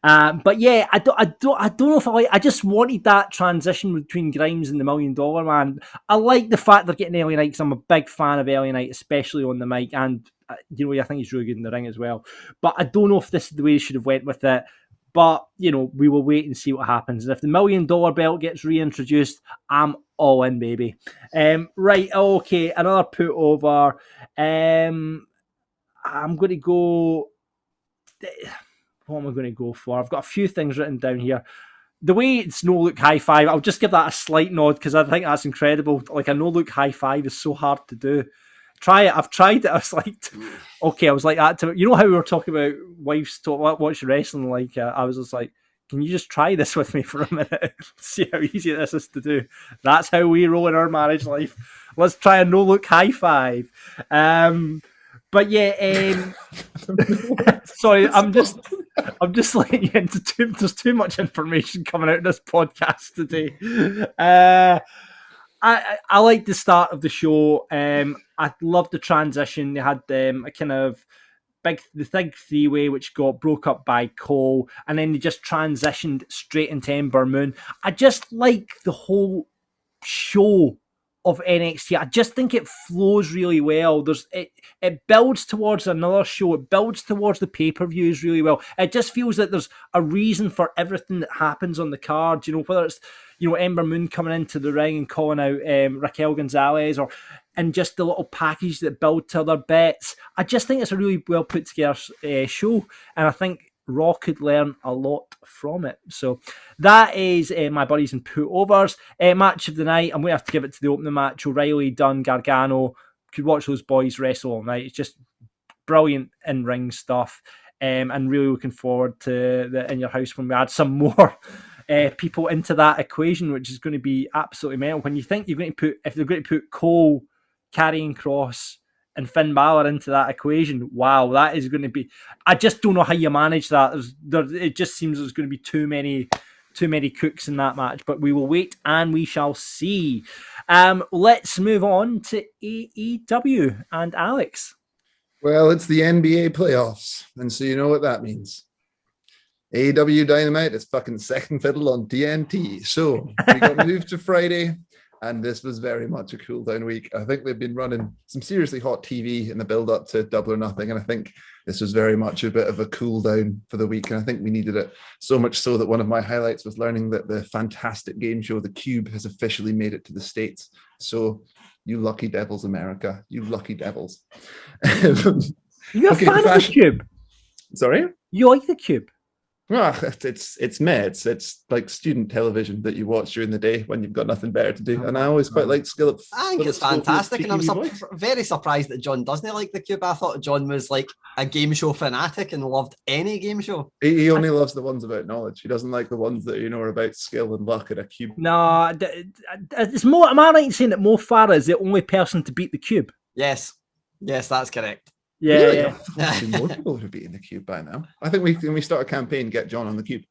But yeah, I don't know if I like. I just wanted that transition between Grimes and the $1 Million Man. I like the fact they're getting LA Knight because I'm a big fan of LA Knight, especially on the mic, and I think he's really good in the ring as well. But I don't know if this is the way they should have went with it. But we will wait and see what happens. And if the $1 Million belt gets reintroduced, I'm all in, baby. Right, okay, another put over. I'm going to go. What am I going to go for? I've got a few things written down here. The way it's no look high five, I'll just give that a slight nod because I think that's incredible. Like a no look high five is so hard to do. Try it. I've tried it. I was like, okay, I was like that. How we were talking about wives watch wrestling? Like I was just like, can you just try this with me for a minute? See how easy this is to do. That's how we roll in our marriage life. Let's try a no look high five. But yeah, sorry, I'm just letting you into there's too much information coming out of this podcast today. I like the start of the show. I love the transition. They had a kind of big three-way, which got broke up by Cole, and then they just transitioned straight into Ember Moon. I just like the whole show of NXT. I just think it flows really well. It builds towards another show. It builds towards the pay-per-views really well. It just feels that there's a reason for everything that happens on the card. Whether it's Ember Moon coming into the ring and calling out Raquel Gonzalez, and just the little package that build to other bets. I just think it's a really well put together show, and I think Raw could learn a lot from it. So that is my buddies and put overs. Match of the night, I'm going to have to give it to the opening match. O'Reilly, Dunn, Gargano. Could watch those boys wrestle all night. It's just brilliant in-ring stuff. And really looking forward to the In Your House when we add some more people into that equation, which is going to be absolutely mental. When you think if they're going to put Cole, Karrion Kross, and Finn Balor into that equation, wow, that is going to be. I just don't know how you manage that. It just seems there's going to be too many cooks in that match. But we will wait and we shall see. Let's move on to AEW and Alex. Well, it's the NBA playoffs, and so you know what that means. AEW Dynamite is fucking second fiddle on TNT. So we got moved to Friday. And this was very much a cool down week. I think they've been running some seriously hot TV in the build up to Double or Nothing. And I think this was very much a bit of a cool down for the week. And I think we needed it so much so that one of my highlights was learning that the fantastic game show, The Cube, has officially made it to the States. So you lucky devils, America, you lucky devils. You're a fan of The Cube? Sorry? You like The Cube? Well, it's mad. It's like student television that you watch during the day when you've got nothing better to do. And I always quite like Skillet. I think it's fantastic, and I'm very surprised that John doesn't like The Cube. I thought John was like a game show fanatic and loved any game show. He only loves the ones about knowledge. He doesn't like the ones that are about skill and luck at a cube. No, it's more. Am I right in saying that Mo Farah is the only person to beat The Cube? Yes, that's correct. Yeah, really? yeah. More people would be in The Cube by now. I think when we start a campaign, get John on The Cube.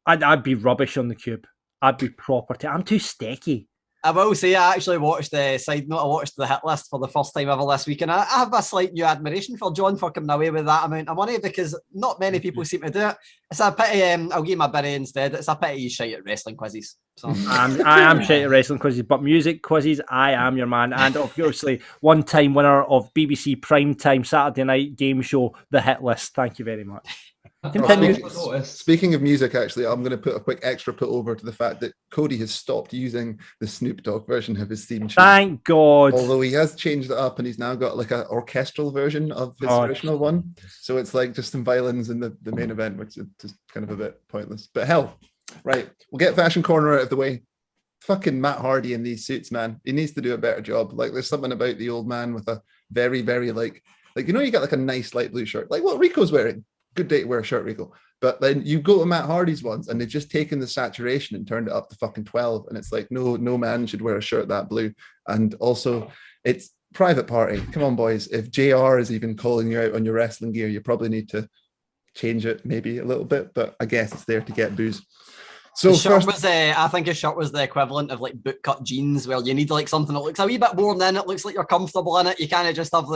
I'd be rubbish on The Cube. I'd be proper. I'm too stecky. I will say I actually watched the side note. I watched the hit list for the first time ever this week, and I have a slight new admiration for John for coming away with that amount of money because not many people seem to do it. It's a pity. I'll give him a berry instead. It's a pity he's shite at wrestling quizzes. So. I am shite at wrestling quizzes, but music quizzes, I am your man. And obviously, one-time winner of BBC Primetime Saturday Night Game Show, The Hit List. Thank you very much. Speaking of music, actually, I'm going to put a quick extra put over to the fact that Cody has stopped using the Snoop Dogg version of his theme tune. Thank God. Although he has changed it up and he's now got like an orchestral version of his original one. So it's like just some violins in the main event, which is just kind of a bit pointless. But hell, right. We'll get Fashion Corner out of the way. Fucking Matt Hardy in these suits, man. He needs to do a better job. Like there's something about the old man with a very, very like you know, you got like a nice light blue shirt, like what Rico's wearing. Good day to wear a shirt, Rico. But then you go to Matt Hardy's ones and they've just taken the saturation and turned it up to fucking 12. And it's like, no man should wear a shirt that blue. And also it's private party. Come on, boys. If JR is even calling you out on your wrestling gear, you probably need to change it maybe a little bit. But I guess it's there to get booze. So I think his shirt was the equivalent of like bootcut jeans, where you need like something that looks a wee bit worn in. It looks like you're comfortable in it. You can't just have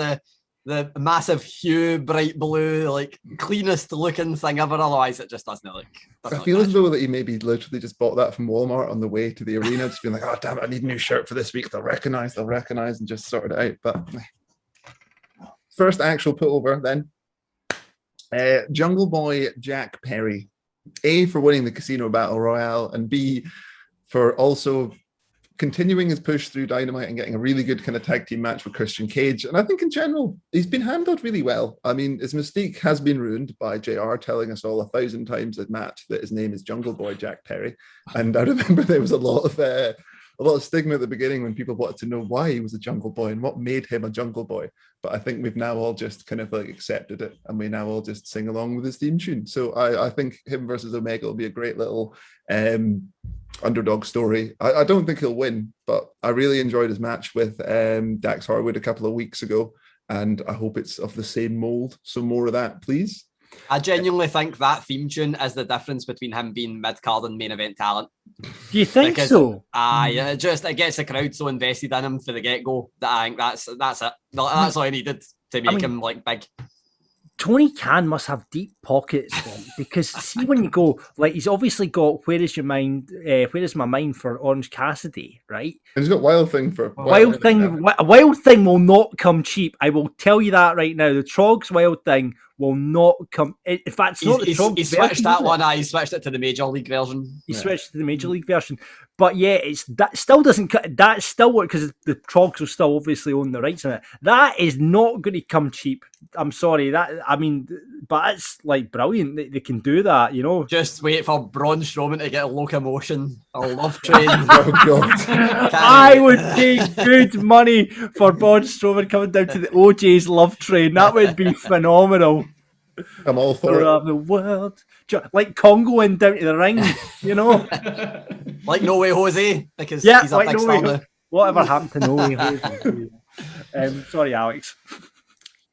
the massive hue, bright blue, like cleanest looking thing ever. Otherwise, it just doesn't look. I feel as though that he maybe literally just bought that from Walmart on the way to the arena, just being like, "Oh damn it, I need a new shirt for this week." They'll recognize, and just sorted it out. But first actual put over then, Jungle Boy Jack Perry, A, for winning the Casino Battle Royale, and B, for also continuing his push through Dynamite and getting a really good kind of tag team match with Christian Cage. And I think in general, he's been handled really well. I mean, his mystique has been ruined by JR telling us all 1,000 times at match that his name is Jungle Boy Jack Perry. And I remember there was a lot of stigma at the beginning when people wanted to know why he was a Jungle Boy and what made him a Jungle Boy. But I think we've now all just kind of like accepted it, and we now all just sing along with his theme tune. So I think him versus Omega will be a great little underdog story. I don't think he'll win, but I really enjoyed his match with Dax Harwood a couple of weeks ago, and I hope it's of the same mold. So more of that, please. I genuinely think that theme tune is the difference between him being mid-card and main event talent. Do you think so? It gets the crowd so invested in him for the get-go that I think that's it. That's all I needed to make him like big. Tony Khan must have deep pockets, because see when you go, like, he's obviously got where is my mind for Orange Cassidy, right? And he's got Wild Thing for Wild Thing will not come cheap. I will tell you that right now. The Trogs Wild Thing will not come. In fact, it's not the Trogs. He switched that one. He switched it to the Major League version. He switched to the Major League version. But yeah, that still doesn't cut. That still work because the Trogs will still obviously own the rights on it. That is not going to come cheap. I'm sorry. But it's like brilliant. They can do that, you know. Just wait for Braun Strowman to get a locomotion or love train. Oh God! I would pay good money for Braun Strowman coming down to the OJ's love train. That would be phenomenal. I'm all for it. The world, like Congo and down to the ring, you know. Like No Way Jose, because he's a big star now. Whatever happened to No Way Jose? Sorry, Alex.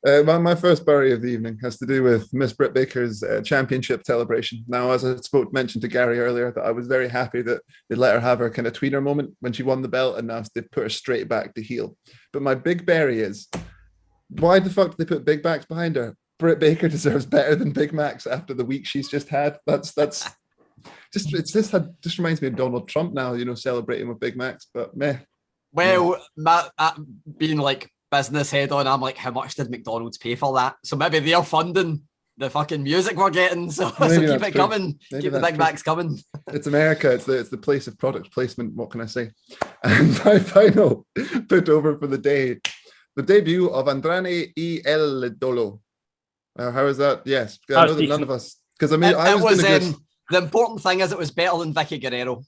My first bury of the evening has to do with Miss Britt Baker's championship celebration. Now, as I mentioned to Gary earlier, that I was very happy that they let her have her kind of tweener moment when she won the belt, and now they put her straight back to heel. But my big bury is, why the fuck did they put Big Macs behind her? Britt Baker deserves better than Big Macs after the week she's just had. That's just reminds me of Donald Trump now, you know, celebrating with Big Macs. But meh. Well, being like business head on, I'm like, how much did McDonald's pay for that? So maybe they're funding the fucking music we're getting. So keep it coming. Keep the Big Macs coming. It's America. It's the place of product placement. What can I say? And my final put over for the day, the debut of Andrade y El Idolo. How is that? Yes, I know that none of us, because I mean, the important thing is it was better than Vicky Guerrero.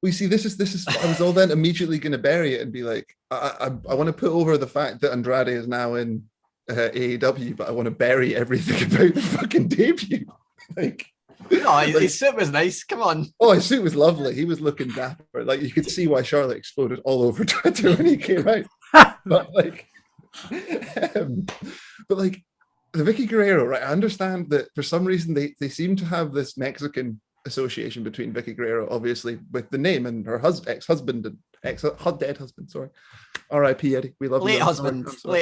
We see this is I was all then immediately going to bury it and be like, I want to put over the fact that Andrade is now in AEW, but I want to bury everything about the fucking debut. His suit was nice. Come on. Oh, his suit was lovely. He was looking dapper. Like, you could see why Charlotte exploded all over Twitter when he came out. But the Vicky Guerrero, right? I understand that for some reason they seem to have this Mexican association between Vicky Guerrero, obviously, with the name, and her ex-husband and dead husband. Sorry, R.I.P. Eddie. We love you. Late husband. We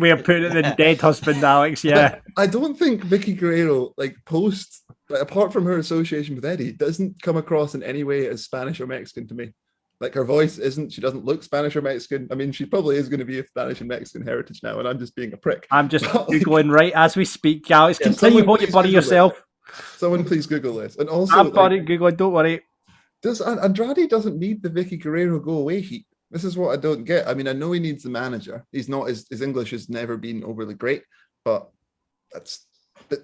have put it in dead husband, Alex. Yeah. But I don't think Vicky Guerrero, apart from her association with Eddie, doesn't come across in any way as Spanish or Mexican to me. Like her voice isn't, she doesn't look Spanish or Mexican. I mean, she probably is going to be of Spanish and Mexican heritage now, and I'm just being a prick. I'm just Googling right as we speak, Alex. Yeah, Continue what you buddy yourself. Someone please Google this. And also, I'm Googling, don't worry. Does Andrade doesn't need the Vicky Guerrero go away heat? This is what I don't get. I mean, I know he needs the manager. He's not, his English has never been overly great, but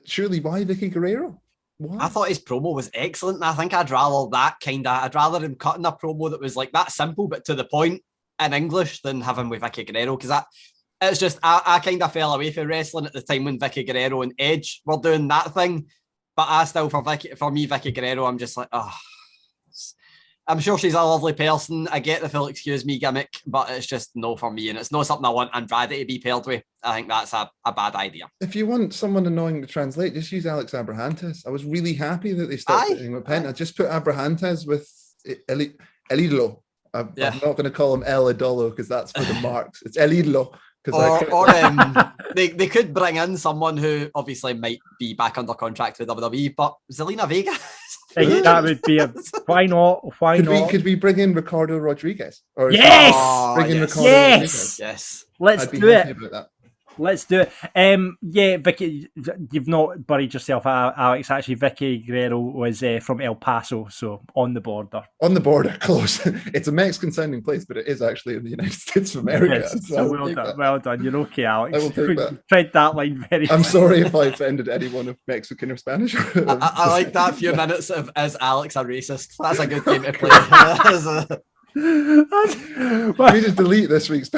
surely why Vicky Guerrero? Why? I thought his promo was excellent, and I think I'd rather him cutting a promo that was like that simple but to the point in English than have him with Vicky Guerrero, because it's just I kind of fell away from wrestling at the time when Vicky Guerrero and Edge were doing that thing, but I still for me Vicky Guerrero, I'm just like, oh, I'm sure she's a lovely person. I get the full excuse me gimmick, but it's just no for me, and it's not something I want Andrade to be paired with. I think that's a bad idea. If you want someone annoying to translate, just use Alex Abrahantes. I was really happy that they stopped putting with Penta. Just put Abrahantes with El Idolo. I'm not going to call him El Idolo because that's for the marks. It's El Idolo. They could bring in someone who obviously might be back under contract with WWE, but Zelina Vega. That would be why not? Could we bring in Ricardo Rodriguez? Yes! Rodriguez? Yes. Let's do it. Let's do it. Yeah, Vicky, you've not buried yourself, Alex. Actually, Vicky Guerrero was from El Paso, so on the border. On the border, close. It's a Mexican-sounding place, but it is actually in the United States of America. Yes, so well done. You're okay, Alex. I will take that. Tread that line very I'm sorry if I offended anyone of Mexican or Spanish. I like that few minutes of "Is Alex a racist?" That's a good game to play. Can we just delete this week's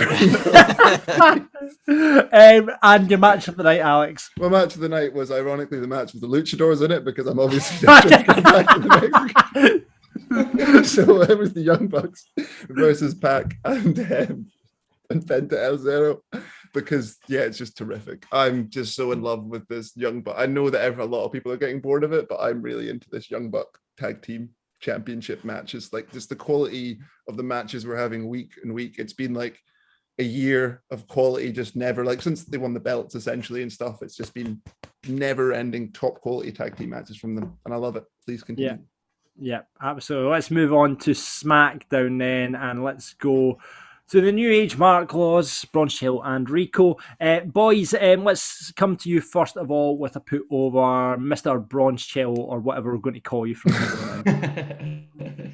and your match of the night, Alex? My match of the night was ironically the match with the Luchadors in it, because I'm obviously just going back to the Mexican. So it was the Young Bucks versus Pac and Penta El Zero, because it's just terrific. I'm just so in love with this Young Buck. I know that a lot of people are getting bored of it, but I'm really into this Young Buck tag team championship matches. Like, just the quality of the matches we're having week and week. It's been like a year of quality, just never, like, since they won the belts essentially and stuff, it's just been never ending top quality tag team matches from them, and I love it. Please continue. Yeah, absolutely. Let's move on to SmackDown then, and let's go to the New Age Mark Laws, Bronze Hill and Rico. Boys, let's come to you first of all with a put over, Mr. Bronze Hill, or whatever we're going to call you from now.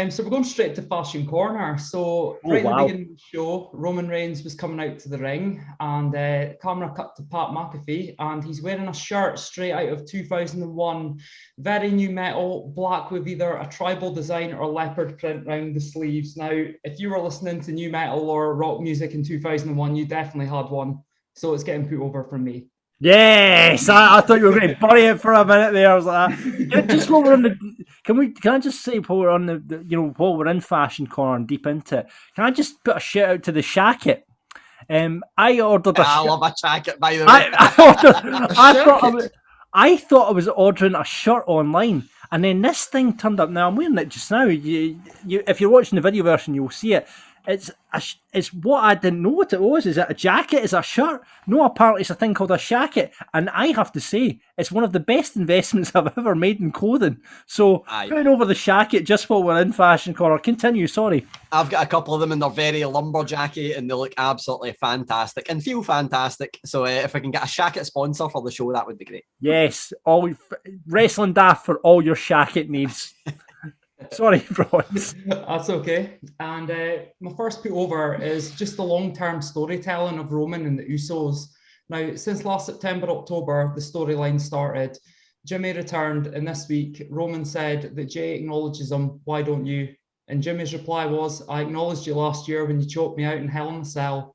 So we're going straight to Fashion Corner. So right at the beginning of the show, Roman Reigns was coming out to the ring, and camera cut to Pat McAfee, and he's wearing a shirt straight out of 2001, very new metal, black with either a tribal design or leopard print around the sleeves. Now, if you were listening to new metal or rock music in 2001, you definitely had one. So it's getting put over from me. Yes, I thought you were going to bury it for a minute there. I was like, just while we're on the, can I just say while we're on the, while we're in Fashion Corner and deep into it, can I just put a shout out to the shacket? I ordered I love a jacket, by the way. I thought I was ordering a shirt online, and then this thing turned up. Now I'm wearing it just now. You, if you're watching the video version, you'll see it. It's what I didn't know what it was. Is it a jacket? Is it a shirt? No, apparently it's a thing called a shacket. And I have to say, it's one of the best investments I've ever made in clothing. So putting over the shacket just while we're in Fashion Corner. Continue, sorry. I've got a couple of them, and they're very lumberjacky, and they look absolutely fantastic and feel fantastic. So if I can get a shacket sponsor for the show, that would be great. Yes, all Wrestling Daft for all your shacket needs. Sorry, Bronze. That's okay. And my first put over is just the long-term storytelling of Roman and the Usos. Now, since last September, October, the storyline started. Jimmy returned, and this week, Roman said that Jay acknowledges him. Why don't you? And Jimmy's reply was, I acknowledged you last year when you choked me out in Hell in a Cell.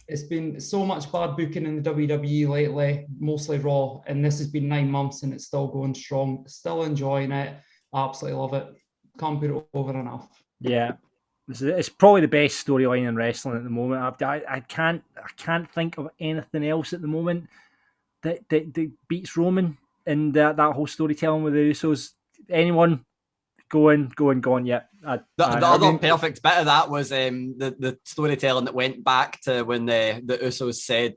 It's been so much bad booking in the WWE lately, mostly Raw, and this has been 9 months and it's still going strong. Still enjoying it. Absolutely love it. Can't put it over enough. Yeah, it's probably the best storyline in wrestling at the moment. I can't think of anything else at the moment that beats Roman and that whole storytelling with the Usos. Anyone going? Yeah. The other perfect bit of that was the storytelling that went back to when the Usos said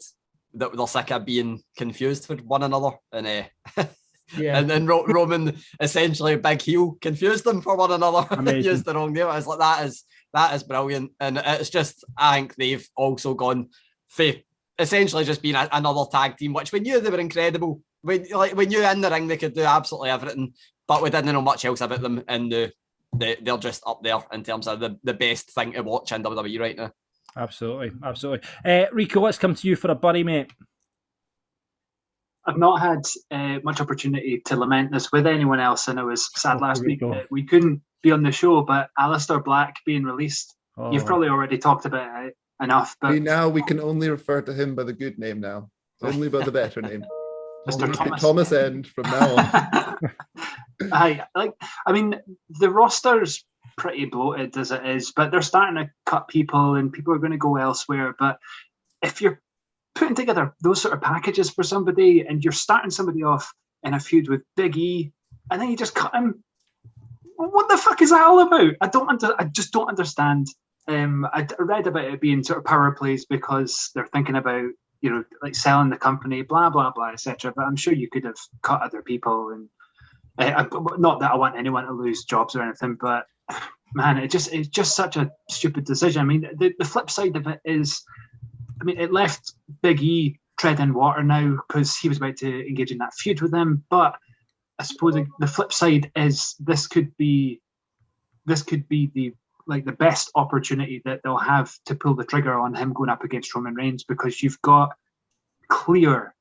that they're sick of being confused with one another, and Yeah. And then Roman, essentially big heel, confused them for one another. Used the wrong name. I was like, that is brilliant. And it's just, I think they've also gone for essentially just being another tag team, which we knew they were incredible. We knew in the ring they could do absolutely everything, but we didn't know much else about them, and they're just up there in terms of the best thing to watch in WWE right now. Absolutely. Rico, let's come to you for a buddy, mate. I've not had much opportunity to lament this with anyone else, and it was sad last week that we couldn't be on the show, but Aleister Black being released, you've probably already talked about it enough. But now we can only refer to him by the good name now, only by the better name. Mr. Thomas End from now on. I mean, the roster's pretty bloated as it is, but they're starting to cut people and people are going to go elsewhere. But if you're putting together those sort of packages for somebody and you're starting somebody off in a feud with Big E and then you just cut him, what the fuck is that all about? I just don't understand. I read about it being sort of power plays because they're thinking about, like selling the company, blah, blah, blah, etc. But I'm sure you could have cut other people. And not that I want anyone to lose jobs or anything, but man, it's just such a stupid decision. I mean, the flip side of it is, it left Big E treading water now because he was about to engage in that feud with them. But I suppose the flip side is this could be the best opportunity that they'll have to pull the trigger on him going up against Roman Reigns, because you've got clear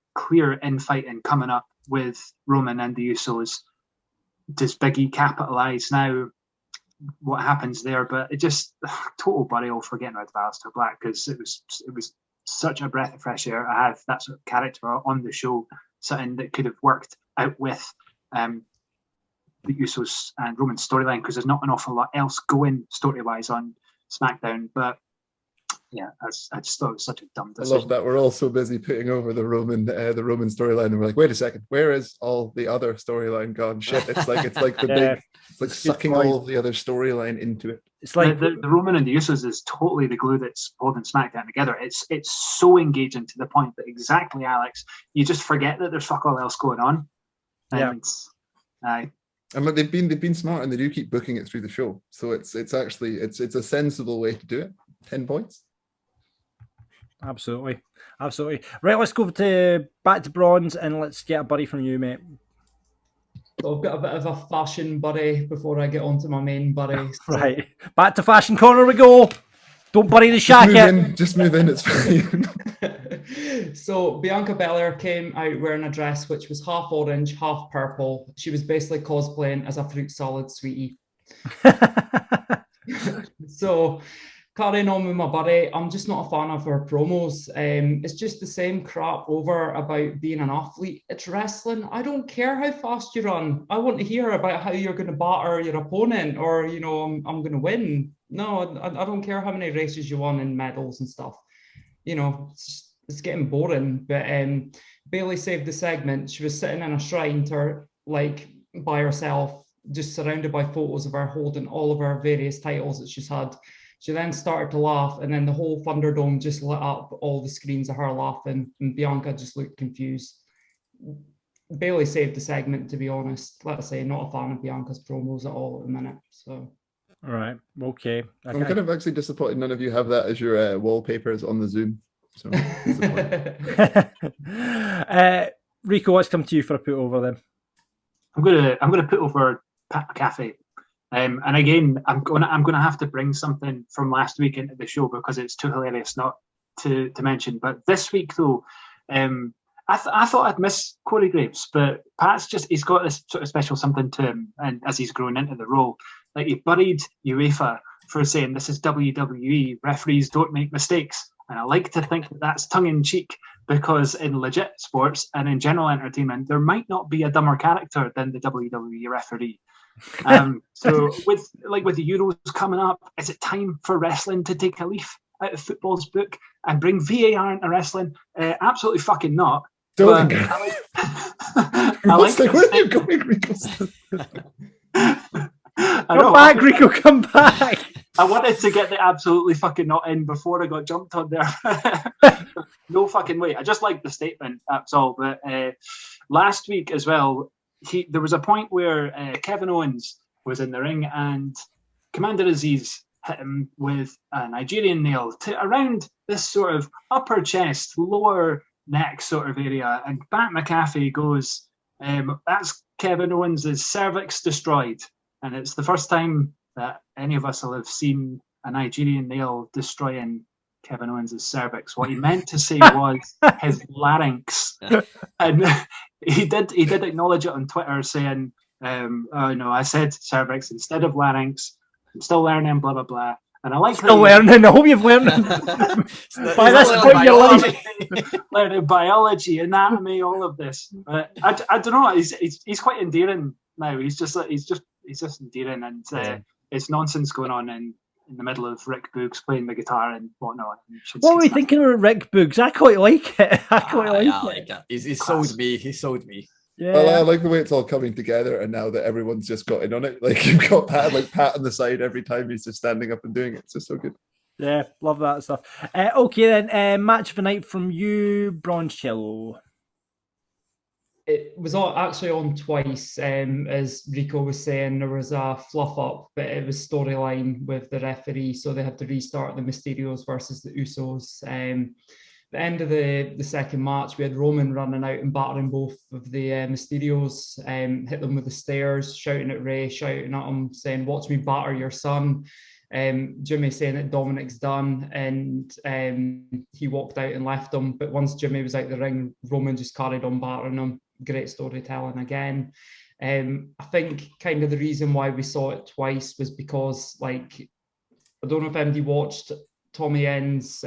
infighting coming up with Roman and the Usos. Does Big E capitalize now? What happens there? But it just total burial for getting rid of Aleister Black, because it was such a breath of fresh air to have that sort of character on the show, something that could have worked out with the Usos and Roman storyline, because there's not an awful lot else going story-wise on SmackDown. But yeah, I just thought it was such a dumb decision. I love that we're all so busy putting over the Roman storyline, and we're like, wait a second, where is all the other storyline gone? Shit, it's like the big, it's like sucking all of the other storyline into it. It's like the Roman and the Usos is totally the glue that's holding SmackDown together. It's so engaging to the point that exactly, Alex, you just forget that there's fuck all else going on. And And they've been smart, and they do keep booking it through the show. So it's actually a sensible way to do it. 10 points. Absolutely. Right, let's go back to bronze and let's get a buddy from you, mate. So I've got a bit of a fashion buddy before I get on to my main buddy. So. Right, back to fashion corner we go. Don't bury the shacket. Just move in, it's fine. So Bianca Belair came out wearing a dress which was half orange, half purple. She was basically cosplaying as a fruit salad sweetie. So carrying on with my buddy, I'm just not a fan of her promos. It's just the same crap over about being an athlete. It's wrestling. I don't care how fast you run. I want to hear about how you're going to batter your opponent, or I'm going to win. No, I don't care how many races you won and medals and stuff. It's getting boring. But Bayley saved the segment. She was sitting in a shrine by herself, just surrounded by photos of her holding all of her various titles that she's had. She then started to laugh, and then the whole Thunderdome just lit up all the screens of her laughing, and Bianca just looked confused. Bayley saved the segment, to be honest. Let's say, not a fan of Bianca's promos at all at the minute. So, all right, okay. I'm kind of actually disappointed none of you have that as your wallpapers on the Zoom. So, Rico, let's come to you for a put over then. I'm gonna put over Pat McAfee. And again, I'm gonna have to bring something from last week into the show because it's too hilarious not to mention. But this week though, I thought I'd miss Corey Graves, but Pat's he's got this sort of special something to him, and as he's grown into the role, like he buried UEFA for saying this is WWE, referees don't make mistakes, and I like to think that that's tongue in cheek, because in legit sports and in general entertainment, there might not be a dumber character than the WWE referee. So with the Euros coming up, is it time for wrestling to take a leaf out of football's book and bring VAR into wrestling? Absolutely fucking not. Don't go. Where are you going, Rico? Come back, Rico, come back. I wanted to get the absolutely fucking not in before I got jumped on there. No fucking way. I just like the statement, that's all. But last week as well, there was a point where Kevin Owens was in the ring and Commander Aziz hit him with a Nigerian nail to around this sort of upper chest, lower neck sort of area. And Pat McAfee goes, that's Kevin Owens' cervix destroyed. And it's the first time that any of us will have seen a Nigerian nail destroying Kevin Owens' cervix. What he meant to say was his larynx. And he did acknowledge it on Twitter saying, oh no, I said cervix instead of larynx. I'm still learning, blah, blah, blah. And I like still learning. I hope you've learned by this point in your life. Learning biology, anatomy, all of this. But I don't know. He's quite endearing now. He's just endearing, and it's nonsense going on in the middle of Rick Boogs playing the guitar and whatnot. What were you thinking of Rick Boogs? I quite like it. I quite like it. He's sold me. He sold me. Yeah. Well, I like the way it's all coming together, and now that everyone's just got in on it, like you've got Pat on the side every time he's just standing up and doing it. It's just so good. Yeah, love that stuff. Okay, then match of the night from you, Broncello. It was actually on twice, as Rico was saying. There was a fluff up, but it was storyline with the referee, so they had to restart the Mysterios versus the Usos. The end of the second match, we had Roman running out and battering both of the Mysterios, hit them with the stairs, shouting at Ray, shouting at him, saying, "Watch me batter your son." Jimmy saying that Dominic's done, and he walked out and left him. But once Jimmy was out the ring, Roman just carried on battering him. Great storytelling again. I think kind of the reason why we saw it twice was because, like, I don't know if anybody watched Tommy N's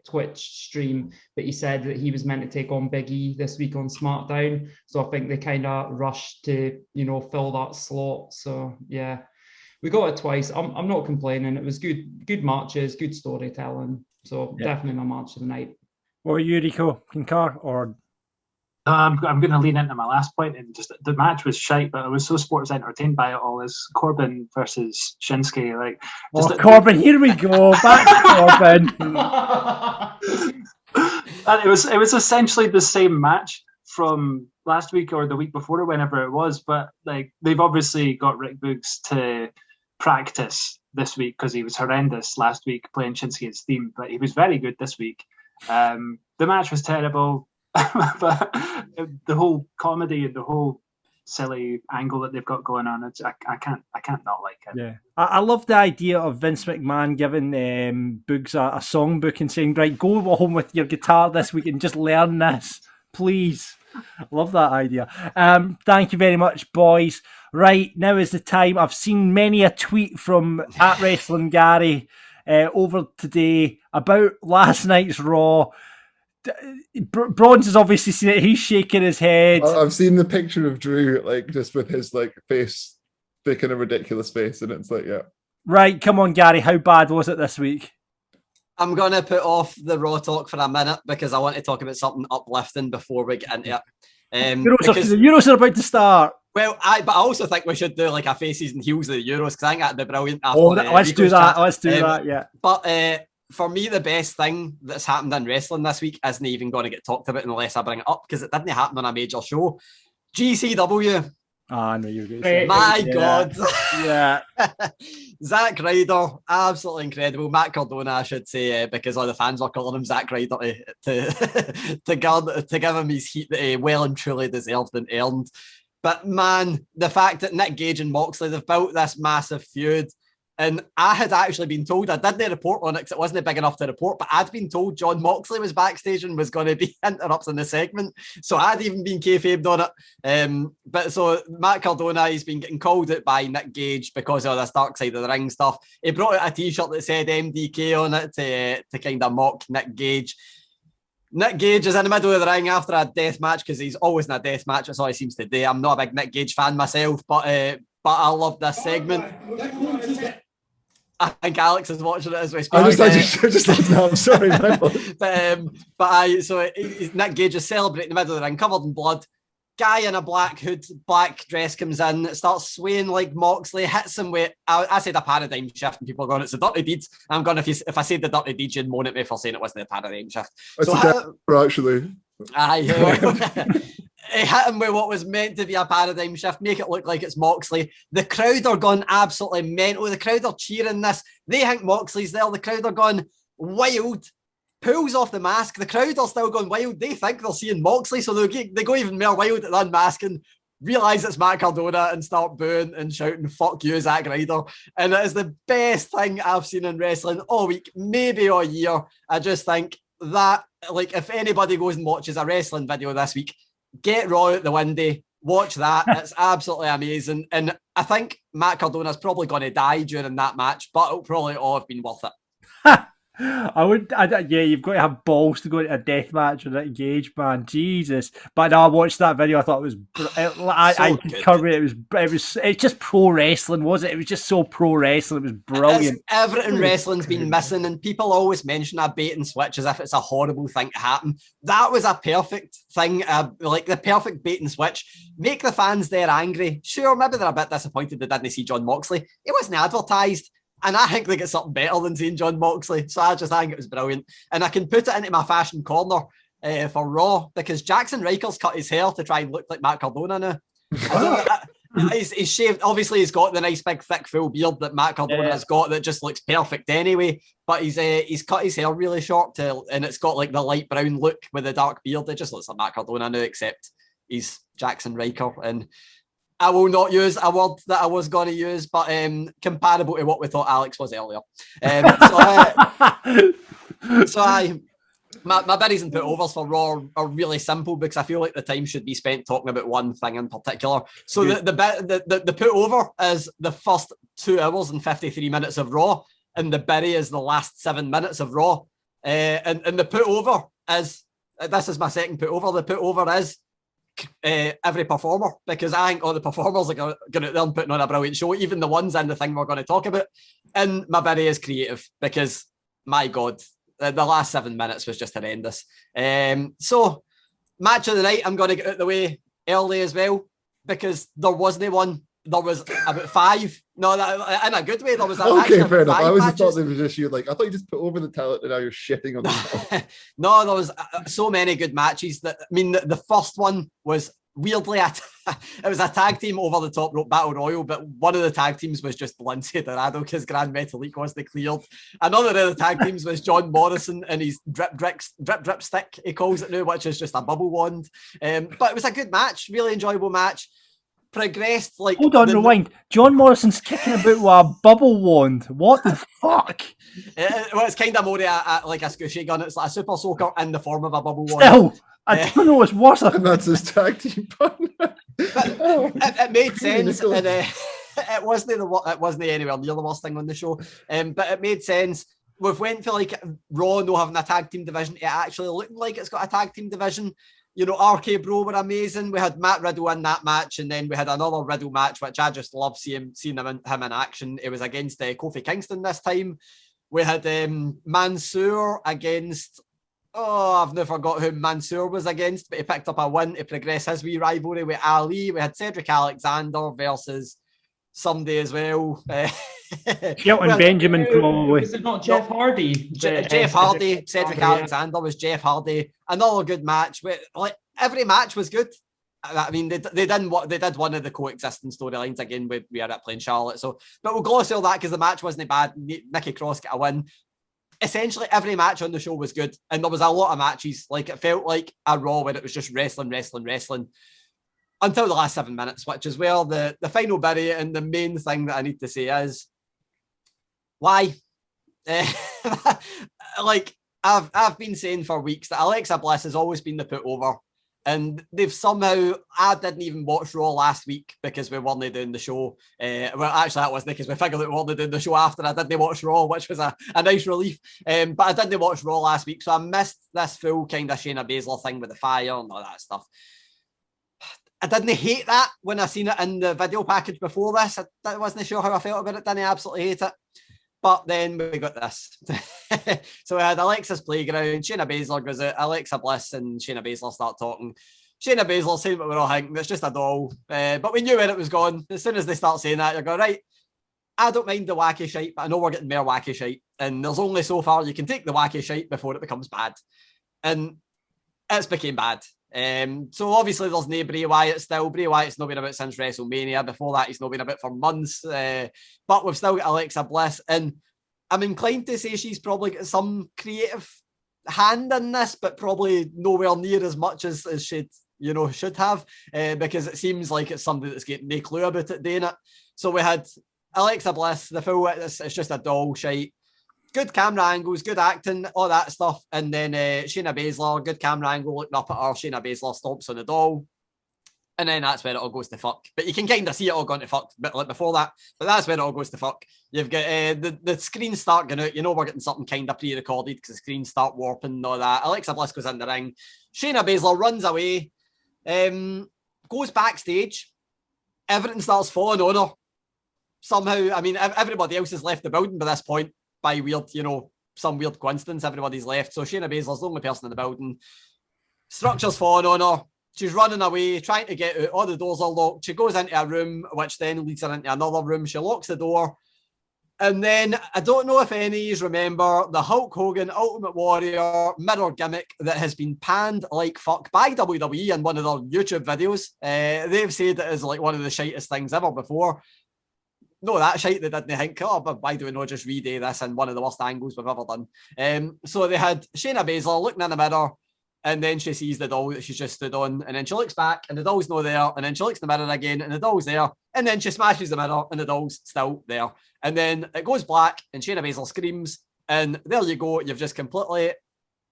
Twitch stream, but he said that he was meant to take on Big E this week on SmackDown. So I think they kind of rushed to, fill that slot. So yeah, we got it twice. I'm not complaining. It was good matches, good storytelling. So definitely my match of the night. What were you, Rico? Concur or? I'm going to lean into my last point, and just the match was shite, but I was so sports entertained by it all. As Corbin versus Shinsuke, like Corbin, here we go, back to Corbin. And it was essentially the same match from last week or the week before, or whenever it was. But like they've obviously got Rick Boogs to practice this week because he was horrendous last week playing Shinsuke's theme, but he was very good this week. The match was terrible. But the whole comedy and the whole silly angle that they've got going on, I can't not like it. Yeah, I love the idea of Vince McMahon giving Boogs a songbook and saying, "Right, go home with your guitar this week and just learn this, please." Love that idea. Thank you very much, boys. Right, now is the time. I've seen many a tweet from @WrestlingGary over today about last night's Raw. Bronze has obviously seen it. He's shaking his head. I've seen the picture of Drew, like just with his face making a ridiculous face, and it's like, yeah. Right, come on, Gary. How bad was it this week? I'm gonna put off the Raw talk for a minute because I want to talk about something uplifting before we get into it. The Euros are about to start. Well, but I also think we should do like a faces and heels of the Euros because I think that'd be brilliant. Let's do that. Yeah. But for me, the best thing that's happened in wrestling this week isn't even going to get talked about unless I bring it up because it didn't happen on a major show. GCW. I know you were going to say. My God. Yeah. Zack Ryder, absolutely incredible. Matt Cardona, I should say, because all the fans are calling him Zack Ryder to give him his heat that he well and truly deserved and earned. But man, the fact that Nick Gage and Moxley, they've built this massive feud. And I had actually been told, I didn't report on it because it wasn't big enough to report, but I'd been told John Moxley was backstage and was going to be interrupting the segment. So I'd even been kayfabed on it. But so Matt Cardona, he's been getting called out by Nick Gage because of this Dark Side of the Ring stuff. He brought out a t-shirt that said MDK on it to kind of mock Nick Gage. Nick Gage is in the middle of the ring after a death match because he's always in a death match. That's all he seems to do. I'm not a big Nick Gage fan myself, but I love this segment. I think Alex is watching it as we speak. I'm sorry. So Nick Gage is celebrating in the middle of the ring, covered in blood. Guy in a black hood, black dress comes in, starts swaying like Moxley, hits him with, I said a paradigm shift, and people are going, it's the Dirty Deeds. I'm going, if I said the Dirty Deeds, you'd moan at me for saying it wasn't a paradigm shift. It's actually. He hit him with what was meant to be a paradigm shift, make it look like it's Moxley. The crowd are gone absolutely mental. The crowd are cheering this. They think Moxley's there. The crowd are gone wild. Pulls off the mask. The crowd are still going wild. They think they're seeing Moxley, so they go even more wild at the unmasking, realise it's Matt Cardona, and start booing and shouting, "Fuck you, Zack Ryder." And it is the best thing I've seen in wrestling all week, maybe all year. I just think that, like, if anybody goes and watches a wrestling video this week, get Raw out the window, watch that. It's absolutely amazing. And I think Matt Cardona's probably going to die during that match, but it'll probably all have been worth it. Yeah, you've got to have balls to go into a death match with that Gage, man. Jesus. But no, I watched that video. I thought it was, I concur with it. It's just pro wrestling, was it? It was just so pro wrestling. It was brilliant. Everything wrestling's been missing, and people always mention a bait and switch as if it's a horrible thing to happen. That was a perfect thing, like the perfect bait and switch. Make the fans there angry. Sure, maybe they're a bit disappointed they didn't see John Moxley. It wasn't advertised. And I think they get something better than seeing John Moxley. So I just think it was brilliant. And I can put it into my fashion corner for Raw, because Jackson Riker's cut his hair to try and look like Matt Cardona now. He's shaved. Obviously, he's got the nice big thick full beard that Matt Cardona has got that just looks perfect anyway. But he's cut his hair really short and it's got like the light brown look with the dark beard. It just looks like Matt Cardona now, except he's Jackson Riker. And I will not use a word that I was going to use, but comparable to what we thought Alex was earlier. My biddies and put-overs for Raw are really simple, because I feel like the time should be spent talking about one thing in particular. So the put-over is the first 2 hours and 53 minutes of Raw, and the biddy is the last 7 minutes of Raw. And the put-over is, this is my second put-over, the put-over is every performer, because I think all the performers are going out there and putting on a brilliant show, even the ones in the thing we're going to talk about. And my biddy is creative, because my God, the last 7 minutes was just horrendous. So match of the night, I'm going to get out the way early as well, because there wasn't one. There was about 5. No, in a good way. There was okay, fair enough. I always matches. thought there was just you. Like, I thought you just put over the talent, and now you're shitting on them. No, there was so many good matches. That, I mean, the first one was weirdly it was a tag team over the top rope battle royal, but one of the tag teams was just Lindsay Dorado because Grand Metalik wasn't cleared. Another of the tag teams was John Morrison and his drip stick, he calls it now, which is just a bubble wand. But it was a good match, really enjoyable match. Progressed like. Hold on, rewind. John Morrison's kicking about with a bubble wand. What the fuck? Well, it's kind of more like a squishy gun. It's like a super soaker in the form of a bubble wand. Still, I don't know what's worse. And that's his tag team partner. It made sense, and it wasn't anywhere near the worst thing on the show. But it made sense. We've went for like Raw not having a tag team division. It actually looked like it's got a tag team division. You know, RK Bro were amazing. We had Matt Riddle in that match, and then we had another Riddle match, which I just love seeing him in action. It was against Kofi Kingston this time. We had Mansoor against, I've never forgot who Mansoor was against, but he picked up a win to progress his wee rivalry with Ali. We had Cedric Alexander versus somebody as well. Shelton Benjamin, probably. Is it not Jeff Hardy? Jeff Hardy, Cedric Alexander was Jeff Hardy. Another good match. Like every match was good. I mean, they did one of the coexisting storylines again. We are at playing Charlotte, so but we'll gloss over that because the match wasn't bad. Nikki Cross got a win. Essentially, every match on the show was good, and there was a lot of matches. Like it felt like a Raw where it was just wrestling until the last 7 minutes, which is where the final biddy and the main thing that I need to say is why. Like I've been saying for weeks that Alexa Bliss has always been the put over. And they've somehow, I didn't even watch Raw last week because we weren't doing the show. Well, actually, that wasn't because we figured that we weren't doing the show after I didn't watch Raw, which was a nice relief. But I didn't watch Raw last week, so I missed this full kind of Shayna Baszler thing with the fire and all that stuff. I didn't hate that when I seen it in the video package before this. I wasn't sure how I felt about it. Didn't absolutely hate it. But then we got this. So we had Alexa's Playground, Shayna Baszler goes out, Alexa Bliss and Shayna Baszler start talking. Shayna Baszler saying what we're all thinking, it's just a doll. But we knew where it was going. As soon as they start saying that, you're going, right, I don't mind the wacky shite, but I know we're getting more wacky shite. And there's only so far you can take the wacky shite before it becomes bad. And it's became bad. So obviously there's no Bray Wyatt still. Bray Wyatt's not been about since WrestleMania. Before that, he's not been about for months. But we've still got Alexa Bliss, and I'm inclined to say she's probably got some creative hand in this, but probably nowhere near as much as she should have, because it seems like it's somebody that's getting no clue about it doing it. So we had Alexa Bliss, the full it's just a doll shite. Good camera angles, good acting, all that stuff. And then Shayna Baszler, good camera angle, looking up at her. Shayna Baszler stomps on the doll. And then that's where it all goes to fuck. But you can kind of see it all going to fuck a bit like before that. But that's where it all goes to fuck. You've got the screens start going out. You know we're getting something kind of pre-recorded because the screens start warping and all that. Alexa Bliss goes in the ring. Shayna Baszler runs away. Goes backstage. Everything starts falling on her. Somehow, I mean, everybody else has left the building by this point. By weird, some weird coincidence, everybody's left. So Shayna Baszler's the only person in the building. Structure's falling on her. She's running away, trying to get out. All the doors are locked. She goes into a room, which then leads her into another room. She locks the door. And then, I don't know if any of you remember the Hulk Hogan Ultimate Warrior mirror gimmick that has been panned like fuck by WWE in one of their YouTube videos. They've said it is like one of the shitest things ever before. No, that shite they didn't think, but why do we not just reday this in one of the worst angles we've ever done? So they had Shayna Baszler looking in the mirror, and then she sees the doll that she's just stood on, and then she looks back, and the doll's not there, and then she looks in the mirror again, and the doll's there, and then she smashes the mirror, and the doll's still there. And then it goes black, and Shayna Baszler screams, and there you go, you've just completely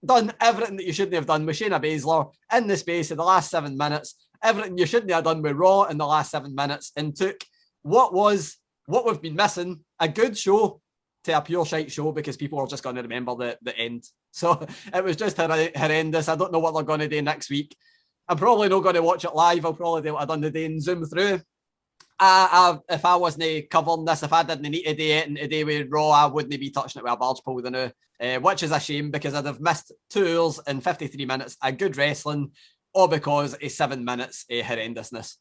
done everything that you shouldn't have done with Shayna Baszler in the space of the last 7 minutes, everything you shouldn't have done with Raw in the last 7 minutes, and took what we've been missing, a good show, to a pure shite show, because people are just going to remember the end. So it was just horrendous. I don't know what they're going to do next week. I'm probably not going to watch it live. I'll probably do what I've done today and zoom through. If I wasn't covering this, if I didn't need to do it and today with Raw, I wouldn't be touching it with a barge pole now, which is a shame, because I'd have missed 2 hours and 53 minutes of good wrestling, all because of 7 minutes of horrendousness.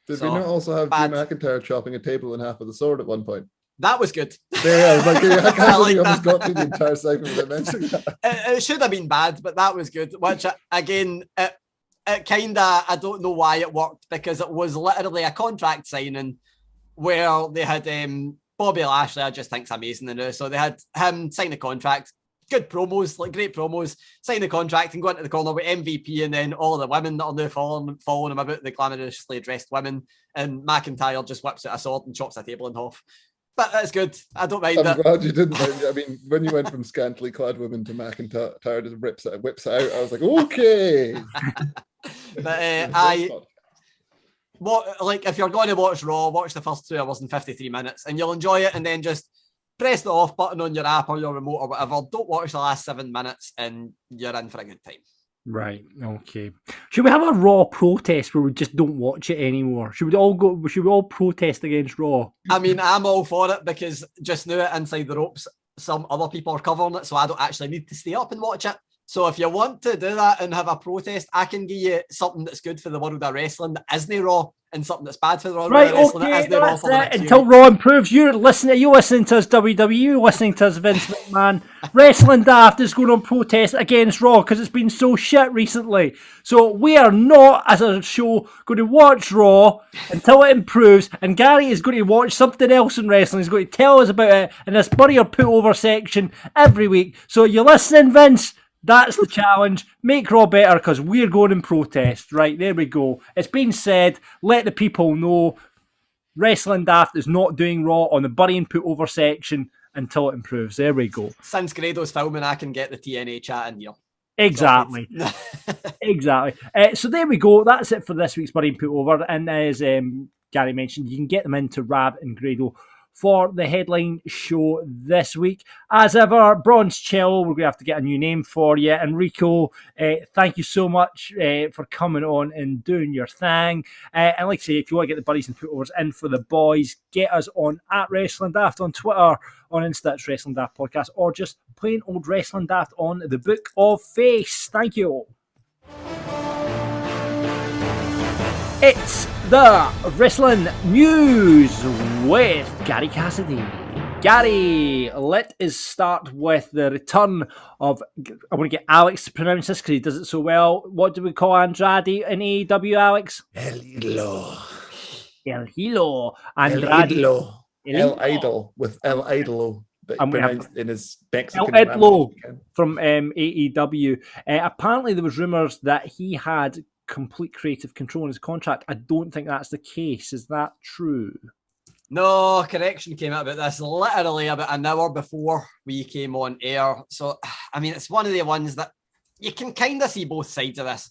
Did we not also have Drew McIntyre chopping a table in half with a sword at one point? That was good. Yeah, I was like, I can't believe I almost got through the entire segment without mentioning that. It should have been bad, but that was good. Which, again, it kind of, I don't know why it worked, because it was literally a contract signing where they had Bobby Lashley, I just think's amazing in there. So they had him sign a contract. Good promos, like great promos, sign the contract and go into the corner with MVP, and then all the women that are now following him about, the glamorously dressed women, and McIntyre just whips out a sword and chops a table in half. But that's good. I don't mind I'm glad you didn't. I mean, when you went from scantily clad women to McIntyre just whips it out, I was like, okay. But if you're going to watch Raw, watch the first 2 hours and 53 minutes, and you'll enjoy it, and then just press the off button on your app or your remote or whatever. Don't watch the last 7 minutes, and you're in for a good time. Right. Okay. Should we have a Raw protest where we just don't watch it anymore? Should we all protest against Raw? I mean, I'm all for it, because just now at Inside the Ropes, some other people are covering it, so I don't actually need to stay up and watch it. So if you want to do that and have a protest, I can give you something that's good for the world of wrestling that isn't Raw, and something that's bad for the world of wrestling that isn't Raw for the next until Raw improves. You're listening to us WWE, you're listening to us Vince McMahon. Wrestling Daft is going on protest against Raw because it's been so shit recently. So we are not, as a show, going to watch Raw until it improves, and Gary is going to watch something else in wrestling. He's going to tell us about it in this Bury or Put Over section every week. So you're listening, Vince? That's the challenge. Make Raw better, because we're going in protest. Right, there we go. It's been said. Let the people know. Wrestling Daft is not doing Raw on the Bury and Put Over section until it improves. There we go. Since Grado's filming, I can get the TNA chat in here. Exactly. Exactly. So there we go. That's it for this week's Bury and Put Over. And as Gary mentioned, you can get them into Rab and Grado for the headline show this week. As ever, Bronze Cello, we're going to have to get a new name for you. Enrico, thank you so much for coming on and doing your thing. And like I say, if you want to get the buddies and put-overs in for the boys, get us on at Wrestling Daft on Twitter, on Insta, it's Wrestling Daft Podcast, or just plain old Wrestling Daft on the Book of Face. Thank you all. It's the Wrestling News with Gary Cassidy. Gary, let us start with the return of, I want to get Alex to pronounce this because he does it so well. What do we call Andrade in AEW, Alex? El Idolo. El Hilo. El Andrade. Idolo. El Idolo. Idol with El Idolo, but And we have pronounced in his El Mexican Idolo Spanish. from AEW. Apparently there was rumours that he had complete creative control in his contract. I don't think that's the case. Is that true? No, correction came out about this literally about an hour before we came on air. So, I mean, it's one of the ones that you can kind of see both sides of this.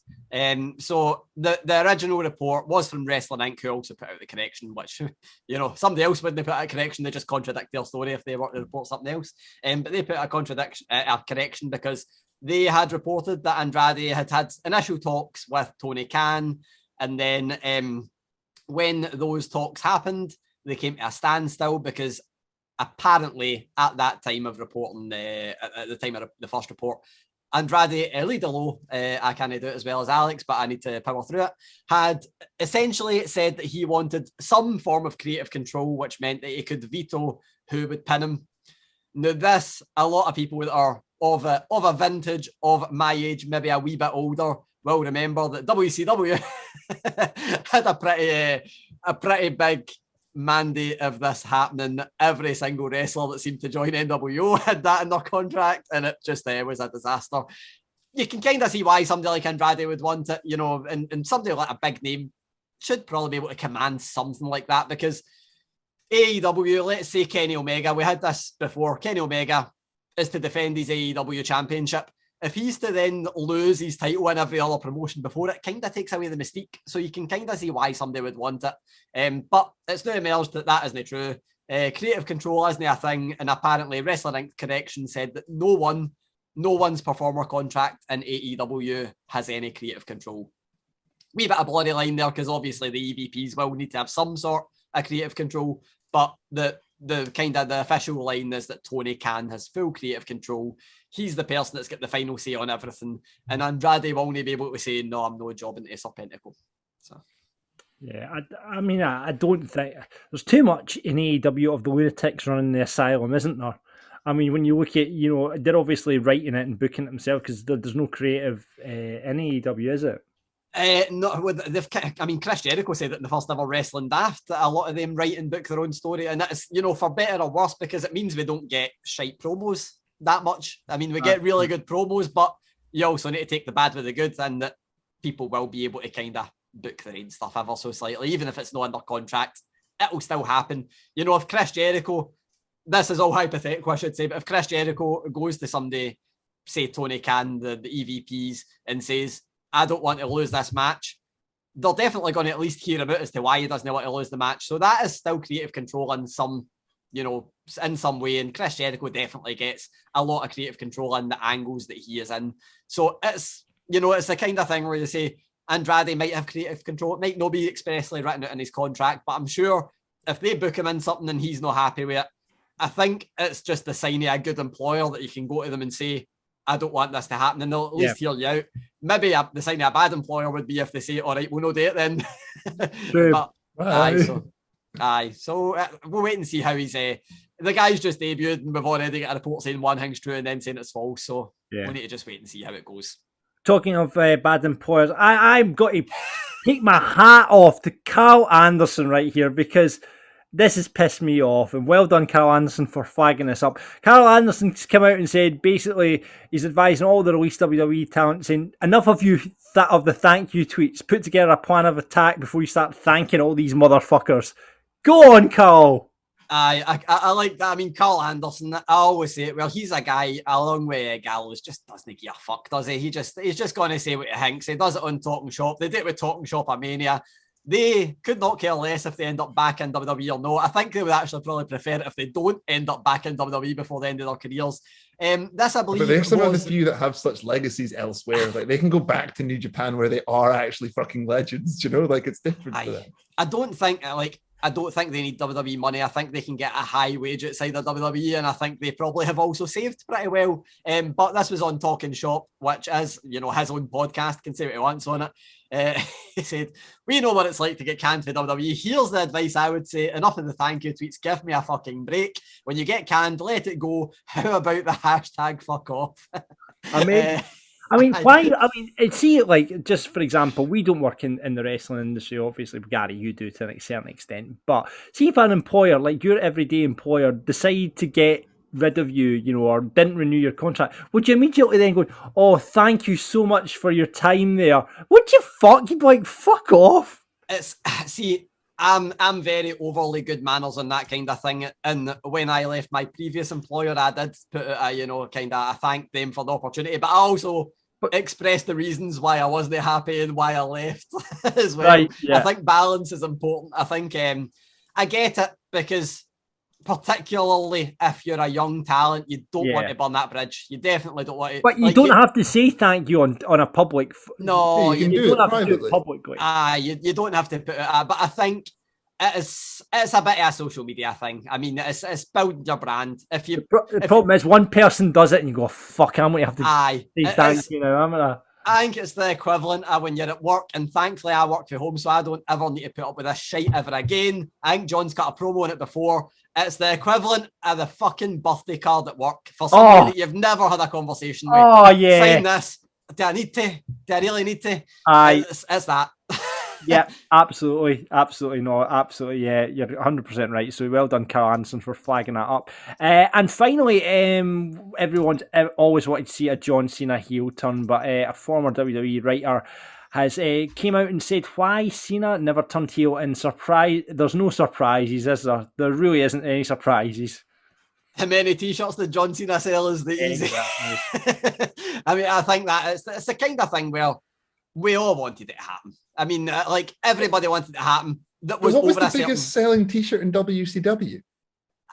So the original report was from Wrestling Inc., who also put out the correction, which, you know, somebody else wouldn't put out a correction. They just contradict their story if they were to report something else. But they put a correction because they had reported that Andrade had initial talks with Tony Khan, and then when those talks happened, they came to a standstill because apparently at that time of reporting, at the time of the first report, Andrade, lead alone, I can't do it as well as Alex, but I need to power through it, had essentially said that he wanted some form of creative control, which meant that he could veto who would pin him. Now this, a lot of people that are of a vintage of my age, maybe a wee bit older, will remember that WCW had a pretty big mandate of this happening. Every single wrestler that seemed to join NWO had that in their contract, and it just was a disaster. You can kind of see why somebody like Andrade would want it, you know, and somebody like a big name should probably be able to command something like that, because AEW, let's say Kenny Omega, we had this before, Kenny Omega is to defend his AEW championship. If he's to then lose his title in every other promotion before it, kind of takes away the mystique. So you can kind of see why somebody would want it. But it's now emerged that isn't true. Creative control isn't a thing. And apparently Wrestling Inc. correction said that no one's performer contract in AEW has any creative control. Wee bit of blurry line there, because obviously the EVPs will need to have some sort of creative control. But the kind of the official line is that Tony Khan has full creative control. He's the person that's got the final say on everything, and Andrade will only be able to say, no, I'm no jobbing to Serpentico. So, yeah, I mean, I don't think there's too much in AEW of the lunatics running the asylum, isn't there? I mean, when you look at, you know, they're obviously writing it and booking it themselves because there's no creative in AEW, is it? No, I mean, Chris Jericho said it in the first ever Wrestling Daft that a lot of them write and book their own story, and that's, you know, for better or worse, because it means we don't get shite promos that much. I mean, we get really good promos, but you also need to take the bad with the good, and that people will be able to kind of book their own stuff ever so slightly, even if it's not under contract. It'll still happen. You know, if Chris Jericho, this is all hypothetical, I should say, but if Chris Jericho goes to somebody, say Tony Khan, the EVPs, and says, I don't want to lose this match, they're definitely going to at least hear about as to why he doesn't want to lose the match. So that is still creative control in some, you know, in some way. And Chris Jericho definitely gets a lot of creative control in the angles that he is in. So it's, you know, it's the kind of thing where you say Andrade might have creative control. It might not be expressly written out in his contract, but I'm sure if they book him in something and he's not happy with it, I think it's just the sign of a good employer that you can go to them and say, I don't want this to happen, and they'll at least hear you out. Maybe the sign of a bad employer would be if they say, all right, we'll no do it then. So we'll wait and see how he's... the guy's just debuted, and we've already got a report saying one thing's true and then saying it's false, so we need to just wait and see how it goes. Talking of bad employers, I've got to take my hat off to Carl Anderson right here, because this has pissed me off, and well done, Carl Anderson, for flagging this up. Carl Anderson's come out and said, basically, he's advising all the released WWE talent, saying, enough of you of the thank you tweets. Put together a plan of attack before you start thanking all these motherfuckers. Go on, Carl. I like that. I mean, Carl Anderson, I always say it. Well, he's a guy along with Gallows, just doesn't give a fuck, does he? He's just going to say what he thinks. He does it on Talking Shop. They did it with Talking Shop at Mania. They could not care less if they end up back in WWE or no. I think they would actually probably prefer it if they don't end up back in WWE before the end of their careers. This, I believe, but they're some of the few that have such legacies elsewhere. Like, they can go back to New Japan where they are actually fucking legends. You know, like, it's different for them. I don't think, like, I don't think they need WWE money. I think they can get a high wage outside of WWE, and I think they probably have also saved pretty well. But this was on Talking Shop, which is, you know, his own podcast, can say what he wants on it. He said, "We know what it's like to get canned for WWE. Here's the advice I would say. Enough of the thank you tweets. Give me a fucking break. When you get canned, let it go. How about the hashtag fuck off?" I mean, why? I mean, see, like, just for example, we don't work in the wrestling industry, obviously. Gary, you do to a certain extent. But see if an employer, like your everyday employer, decide to get rid of you, you know, or didn't renew your contract, would you immediately then go, "Oh, thank you so much for your time there"? Would you fuck? You'd be like, "Fuck off." I'm very overly good manners on that kind of thing. And when I left my previous employer, I did put out I thanked them for the opportunity, but I also expressed the reasons why I wasn't happy and why I left as well. Right, yeah. I think balance is important. I think I get it, because particularly if you're a young talent, you don't want to burn that bridge. You definitely don't want to. But you don't have to say thank you on a public. No, you don't have to do it publicly. You don't have to put it out. But I think it's a bit of a social media thing. I mean, it's building your brand. The problem is one person does it and you go, "Fuck, I'm going to have to say thank you now." I think it's the equivalent of when you're at work, and thankfully I work from home, so I don't ever need to put up with this shite ever again. I think John's got a promo on it before. It's the equivalent of the fucking birthday card at work for somebody that you've never had a conversation with. Oh, yeah. Sign this. Do I need to? Do I really need to? It's that. Yeah, absolutely. Absolutely not. Absolutely, yeah. You're 100% right. So well done, Carl Anderson, for flagging that up. And finally, everyone's always wanted to see a John Cena heel turn, but a former WWE writer has came out and said why Cena never turned heel, and there's no surprises, is there? There really isn't any surprises. How many t-shirts did John Cena sell is the easy? Exactly. I mean, I think that it's the kind of thing where we all wanted it to happen. I mean, like, everybody wanted it to happen. What was the biggest selling t-shirt in WCW?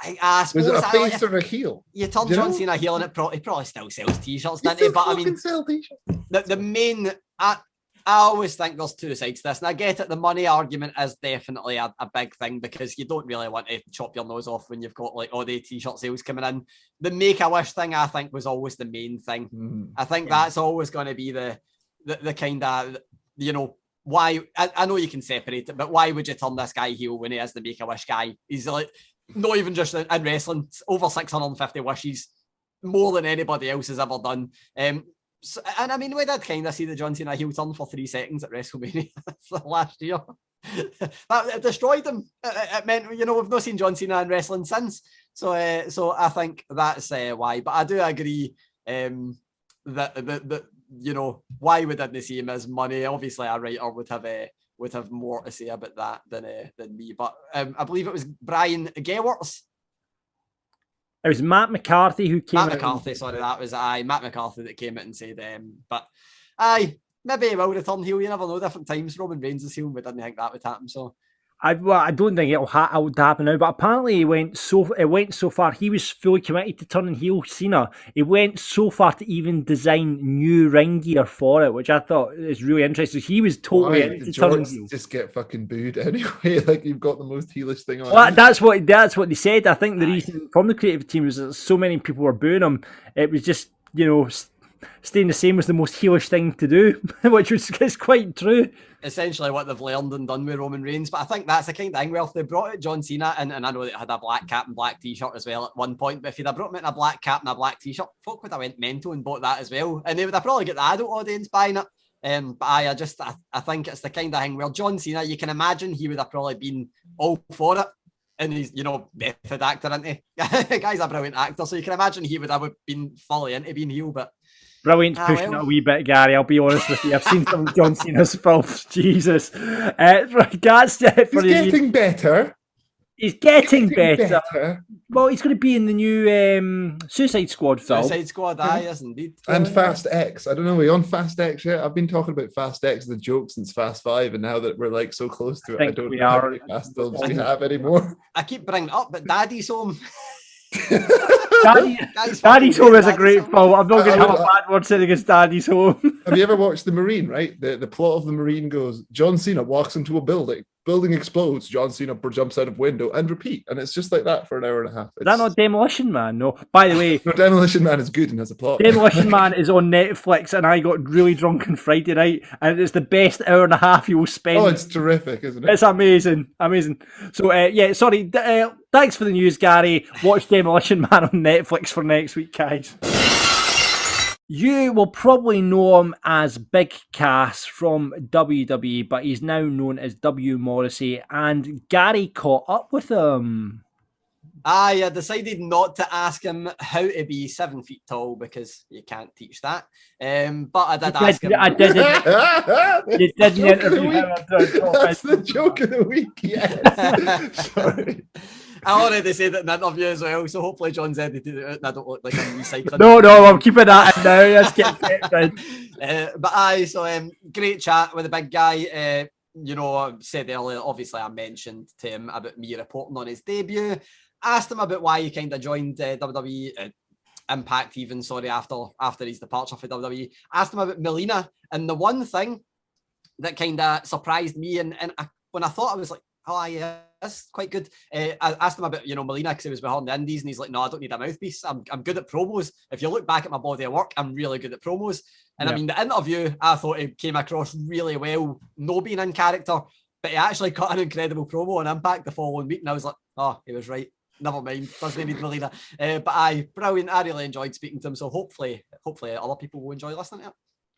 I suppose, was it a face or a heel? You turned John Cena heel, and he probably still sells t-shirts, doesn't he? But I mean, sell t-shirts. The main, I always think there's two sides to this, and I get it. The money argument is definitely a big thing, because you don't really want to chop your nose off when you've got like all the t-shirt sales coming in. The Make-A-Wish thing, I think, was always the main thing. I think that's always going to be the kind of, you know, why. I know you can separate it, but why would you turn this guy heel when he is the Make-A-Wish guy? He's like, not even just in wrestling, over 650 wishes, more than anybody else has ever done. So, and I mean, we did kind of see the John Cena heel turn for 3 seconds at WrestleMania last year. That destroyed him. It meant, you know, we've not seen John Cena in wrestling since. So I think that's why. But I do agree that you know, why we didn't see him as money. Obviously, a writer would have more to say about that than me. But I believe it was Brian Gewertz. It was Matt McCarthy who came. Matt McCarthy, sorry, that was Matt McCarthy that came out and said, but maybe he will return heel. You never know. Different times. Roman Reigns is heel. We didn't think that would happen. So. I don't think it would happen now, but apparently it went so far. He was fully committed to turning heel Cena. He went so far to even design new ring gear for it, which I thought is really interesting. He was totally into turning heel. Just get fucking booed anyway. Like, you've got the most heelish thing on. Well, that's what they said. I think the reason from the creative team was that so many people were booing him. It was just, you know, staying the same was the most heelish thing to do, which is quite true. Essentially what they've learned and done with Roman Reigns. But I think that's the kind of thing, well, if they brought out John Cena, and I know that had a black cap and black t-shirt as well at one point, but if they'd have brought him in a black cap and a black t-shirt, folk would have went mental and bought that as well. And they would have probably got the adult audience buying it. But I think it's the kind of thing where John Cena, you can imagine he would have probably been all for it. And he's, you know, method actor, isn't he? The guy's a brilliant actor, so you can imagine he would have been fully into being heel, but brilliant pushing it a wee bit, Gary. I'll be honest with you. I've seen some of John Cena's films. Jesus. That's it for He's getting better. He's getting better. Well, he's going to be in the new Suicide Squad film. Suicide Squad, yes, indeed. And Fast X. I don't know, are we on Fast X yet? I've been talking about Fast X, the joke, since Fast 5, and now that we're like so close to it, I don't know how many Fast films we have anymore. I keep bringing it up, but Daddy's Home. Daddy's Home is a great film. I'm not going to have a bad word saying against Daddy's Home. Have you ever watched The Marine, right? The plot of The Marine goes, John Cena walks into a building, building explodes, John Cena jumps out of window, and repeat. And it's just like that for an hour and a half. Is that not Demolition Man? No. By the way, no, Demolition Man is good and has a plot. Demolition Man is on Netflix, and I got really drunk on Friday night, and it's the best hour and a half you will spend. Oh, it's terrific, isn't it? It's amazing. So, sorry. Thanks for the news, Gary. Watch Demolition Man on Netflix for next week, guys. You will probably know him as Big Cas from WWE, but he's now known as W. Morrissey, and Gary caught up with him. I decided not to ask him how to be 7 feet tall because you can't teach that. But I did ask him. I did. You did the interview. That's the joke of the week. Yes. Sorry. I already said it in the interview as well, so hopefully John's edited it out and I don't look like I'm recycling. No, I'm keeping that in now. Let's get it. Great chat with the big guy. I said earlier, obviously I mentioned to him about me reporting on his debut. Asked him about why he kind of joined WWE, Impact even, after his departure for WWE. Asked him about Melina, and the one thing that kind of surprised me, and when I thought I was like, oh yeah, that's quite good. I asked him about, Melina, because he was behind the Indies, and he's like, no, I don't need a mouthpiece. I'm good at promos. If you look back at my body of work, I'm really good at promos. And I mean, the interview, I thought it came across really well, no being in character, but he actually cut an incredible promo on Impact the following week, and I was like, oh, he was right. Never mind, doesn't need Melina. Brilliant. I really enjoyed speaking to him, so hopefully other people will enjoy listening to it.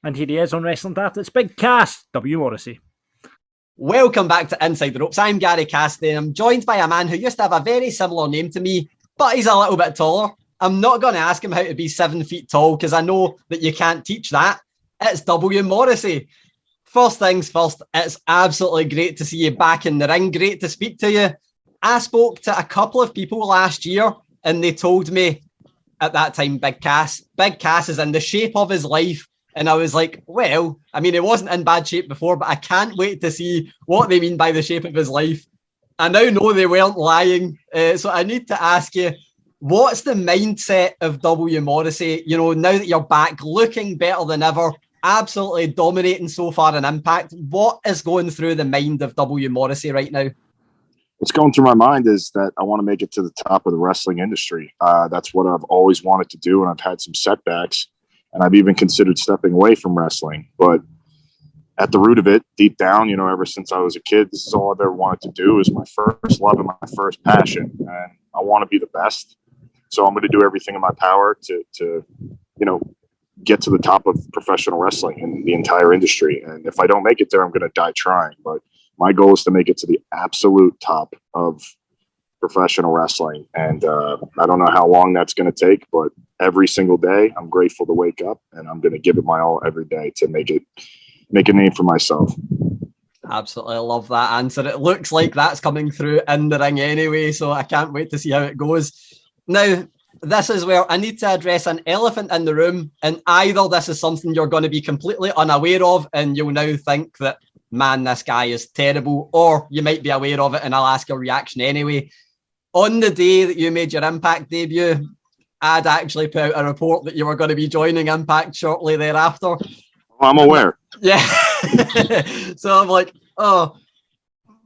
And here he is on Wrestling Daft. It's Big Cas, W. Morrissey. Welcome back to Inside the Ropes. I'm Gary Cassidy. I'm joined by a man who used to have a very similar name to me, but he's a little bit taller. I'm not going to ask him how to be 7 feet tall because I know that you can't teach that. It's W. Morrissey. First things first, it's absolutely great to see you back in the ring. Great to speak to you. I spoke to a couple of people last year and they told me at that time, Big Cas is in the shape of his life. And I was like, well, I mean, he wasn't in bad shape before, but I can't wait to see what they mean by the shape of his life. I now know they weren't lying. So I need to ask you, what's the mindset of W. Morrissey? Now that you're back looking better than ever, absolutely dominating so far in Impact, what is going through the mind of W. Morrissey right now? What's going through my mind is that I want to make it to the top of the wrestling industry. That's what I've always wanted to do, and I've had some setbacks, and I've even considered stepping away from wrestling. But at the root of it, deep down, ever since I was a kid, this is all I've ever wanted to do. Is my first love and my first passion, and I want to be the best. So I'm going to do everything in my power to get to the top of professional wrestling in the entire industry. And if I don't make it there, I'm going to die trying. But my goal is to make it to the absolute top of professional wrestling. And I don't know how long that's going to take, but every single day I'm grateful to wake up, and I'm going to give it my all every day to make a name for myself. Absolutely love that answer. It looks like that's coming through in the ring anyway, so I can't wait to see how it goes. Now, this is where I need to address an elephant in the room, and either this is something you're going to be completely unaware of and you'll now think that, man, this guy is terrible, or you might be aware of it and I'll ask your reaction anyway. On the day that you made your Impact debut, I'd actually put out a report that you were going to be joining Impact shortly thereafter. I'm aware. Yeah. So I'm like, oh,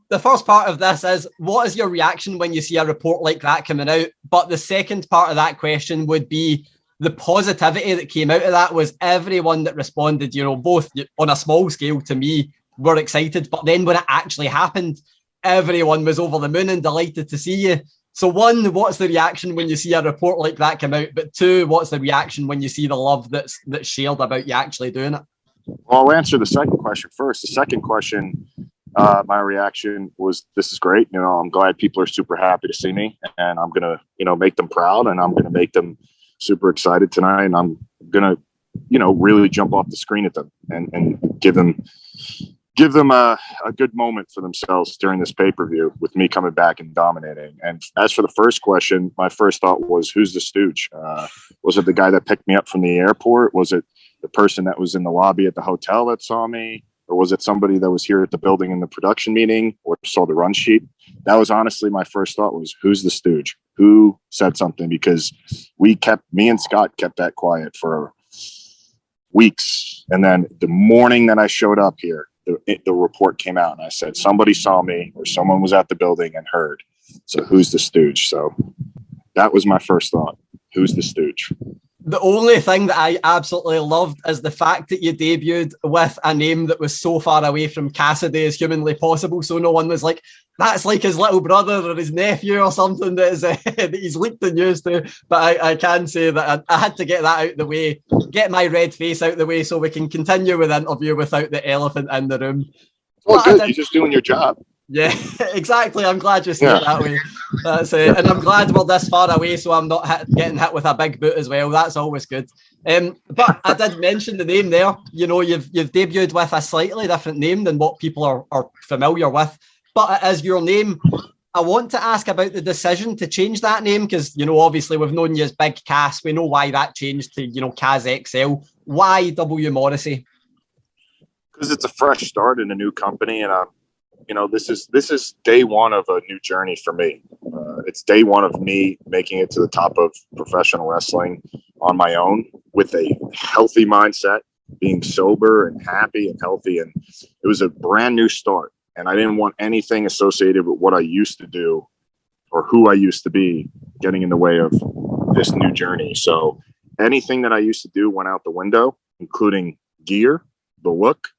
the first part of this is, what is your reaction when you see a report like that coming out? But the second part of that question would be the positivity that came out of that was everyone that responded, both on a small scale to me, were excited. But then when it actually happened, everyone was over the moon and delighted to see you. So one, what's the reaction when you see a report like that come out? But two, what's the reaction when you see the love that's shared about you actually doing it? Well, I'll answer the second question first. The second question, my reaction was, this is great. I'm glad people are super happy to see me, and I'm going to, make them proud, and I'm going to make them super excited tonight. And I'm going to, really jump off the screen at them and give them a good moment for themselves during this pay-per-view with me coming back and dominating. And as for the first question, my first thought was, who's the stooge? Was it the guy that picked me up from the airport? Was it the person that was in the lobby at the hotel that saw me? Or was it somebody that was here at the building in the production meeting or saw the run sheet? That was honestly my first thought was, who's the stooge? Who said something? Because me and Scott kept that quiet for weeks. And then the morning that I showed up here, the report came out, and I said, somebody saw me or someone was at the building and heard. So who's the stooge? So that was my first thought. Who's the stooge? The only thing that I absolutely loved is the fact that you debuted with a name that was so far away from Cassidy as humanly possible. So no one was like, that's like his little brother or his nephew or something that is that he's leaked the news to. But I can say that I had to get that out of the way, get my red face out of the way so we can continue with the interview without the elephant in the room. Well, good. You're just doing your job. Yeah, exactly. I'm glad you see it that way. That's it. And I'm glad we're this far away so I'm not getting hit with a big boot as well. That's always good. But I did mention the name there. You know, you've debuted with a slightly different name than what people are familiar with. But it is your name. I want to ask about the decision to change that name because, you know, obviously we've known you as Big Cas. We know why that changed to, you know, Cas XL. Why W. Morrissey? Because it's a fresh start in a new company, and you know, this is day one of a new journey for me. It's day one of me making it to the top of professional wrestling on my own with a healthy mindset, being sober and happy and healthy. And it was a brand new start. And I didn't want anything associated with what I used to do or who I used to be getting in the way of this new journey. So anything that I used to do went out the window, including gear, the look,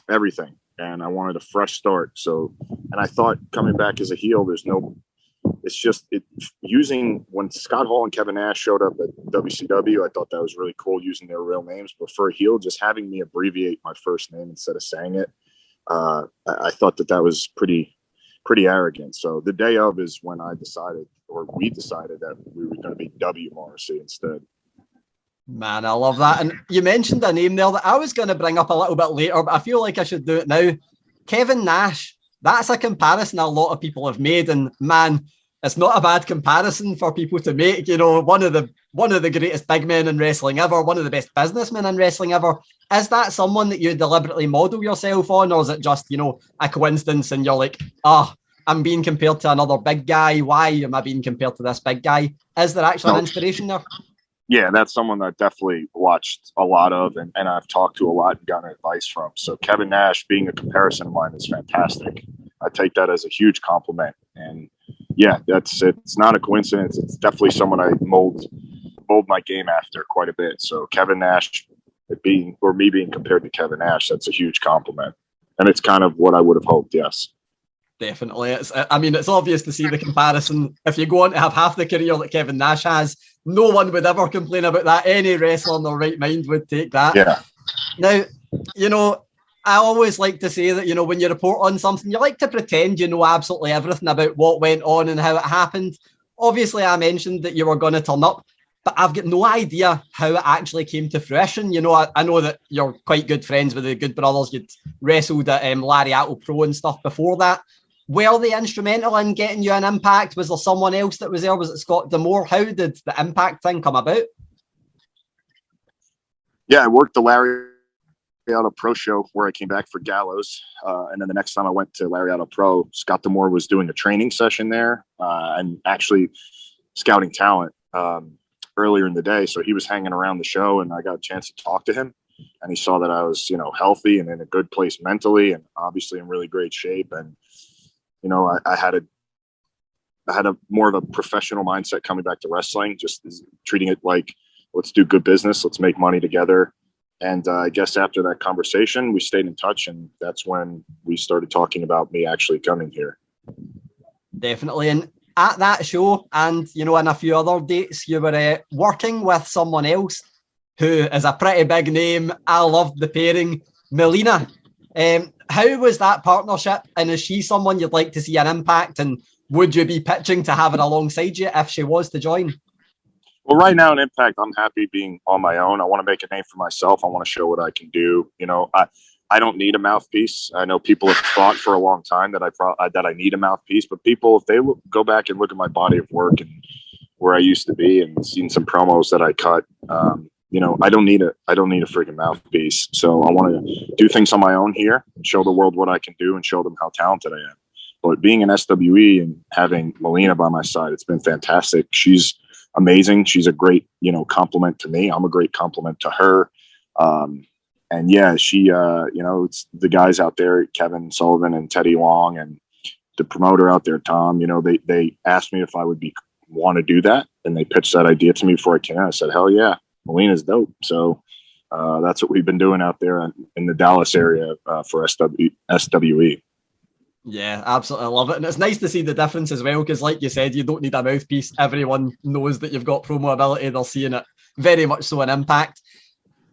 everything. And I wanted a fresh start. So, and I thought coming back as a heel, using when Scott Hall and Kevin Nash showed up at WCW, I thought that was really cool using their real names. But for a heel, just having me abbreviate my first name instead of saying it, I thought that was pretty arrogant. So the day of is when we decided that we were going to be W. Morrissey instead. Man, I love that. And you mentioned a name there that I was going to bring up a little bit later, but I feel like I should do it now. Kevin Nash. That's a comparison a lot of people have made, and man, it's not a bad comparison for people to make. You know, one of the greatest big men in wrestling ever, one of the best businessmen in wrestling ever. Is that someone that you deliberately model yourself on, or is it just, you know, a coincidence and you're like, I'm being compared to another big guy. Why am I being compared to this big guy? Is there actually an inspiration there? Yeah, that's someone that I definitely watched a lot of and I've talked to a lot and gotten advice from. So Kevin Nash being a comparison of mine is fantastic. I take that as a huge compliment. And yeah, it's not a coincidence. It's definitely someone I mold my game after quite a bit. So Kevin Nash me being compared to Kevin Nash, that's a huge compliment. And it's kind of what I would have hoped, yes. Definitely. It's obvious to see the comparison. If you go on to have half the career that Kevin Nash has, no one would ever complain about that. Any wrestler in their right mind would take that. Yeah. Now, you know, I always like to say that, you know, when you report on something, you like to pretend you know absolutely everything about what went on and how it happened. Obviously, I mentioned that you were going to turn up, but I've got no idea how it actually came to fruition. You know, I know that you're quite good friends with the Good Brothers. You'd wrestled at Lariato Pro and stuff before that. Were they instrumental in getting you an Impact? Was there someone else that was there? Was it Scott D'Amore? How did the Impact thing come about? Yeah, I worked the Lariato Pro show where I came back for Gallows. And then the next time I went to Lariato Pro, Scott D'Amore was doing a training session there and actually scouting talent earlier in the day. So he was hanging around the show and I got a chance to talk to him. And he saw that I was, you know, healthy and in a good place mentally and obviously in really great shape. And you know, I had a more of a professional mindset coming back to wrestling, just treating it like, let's do good business. Let's make money together. And I guess after that conversation, we stayed in touch. And that's when we started talking about me actually coming here. Definitely. And at that show and, you know, in a few other dates, you were working with someone else who is a pretty big name. I loved the pairing, Melina. How was that partnership? And is she someone you'd like to see an Impact? And would you be pitching to have her alongside you if she was to join? Well, right now in Impact, I'm happy being on my own. I want to make a name for myself. I want to show what I can do. You know, I don't need a mouthpiece. I know people have thought for a long time that I need a mouthpiece, but people, if they go back and look at my body of work and where I used to be and seen some promos that I cut, you know, I don't need a freaking mouthpiece. So I want to do things on my own here and show the world what I can do and show them how talented I am. But being an SWE and having Melina by my side, it's been fantastic. She's amazing. She's a great, you know, compliment to me. I'm a great compliment to her. yeah, she, it's the guys out there, Kevin Sullivan and Teddy Long, and the promoter out there, Tom, they asked me if I would want to do that. And they pitched that idea to me before I came out. I said, hell yeah, Melina's dope. So that's what we've been doing out there in the Dallas area for SWE. Yeah, absolutely. I love it. And it's nice to see the difference as well, because like you said, you don't need a mouthpiece. Everyone knows that you've got promo ability. They're seeing it very much so in Impact.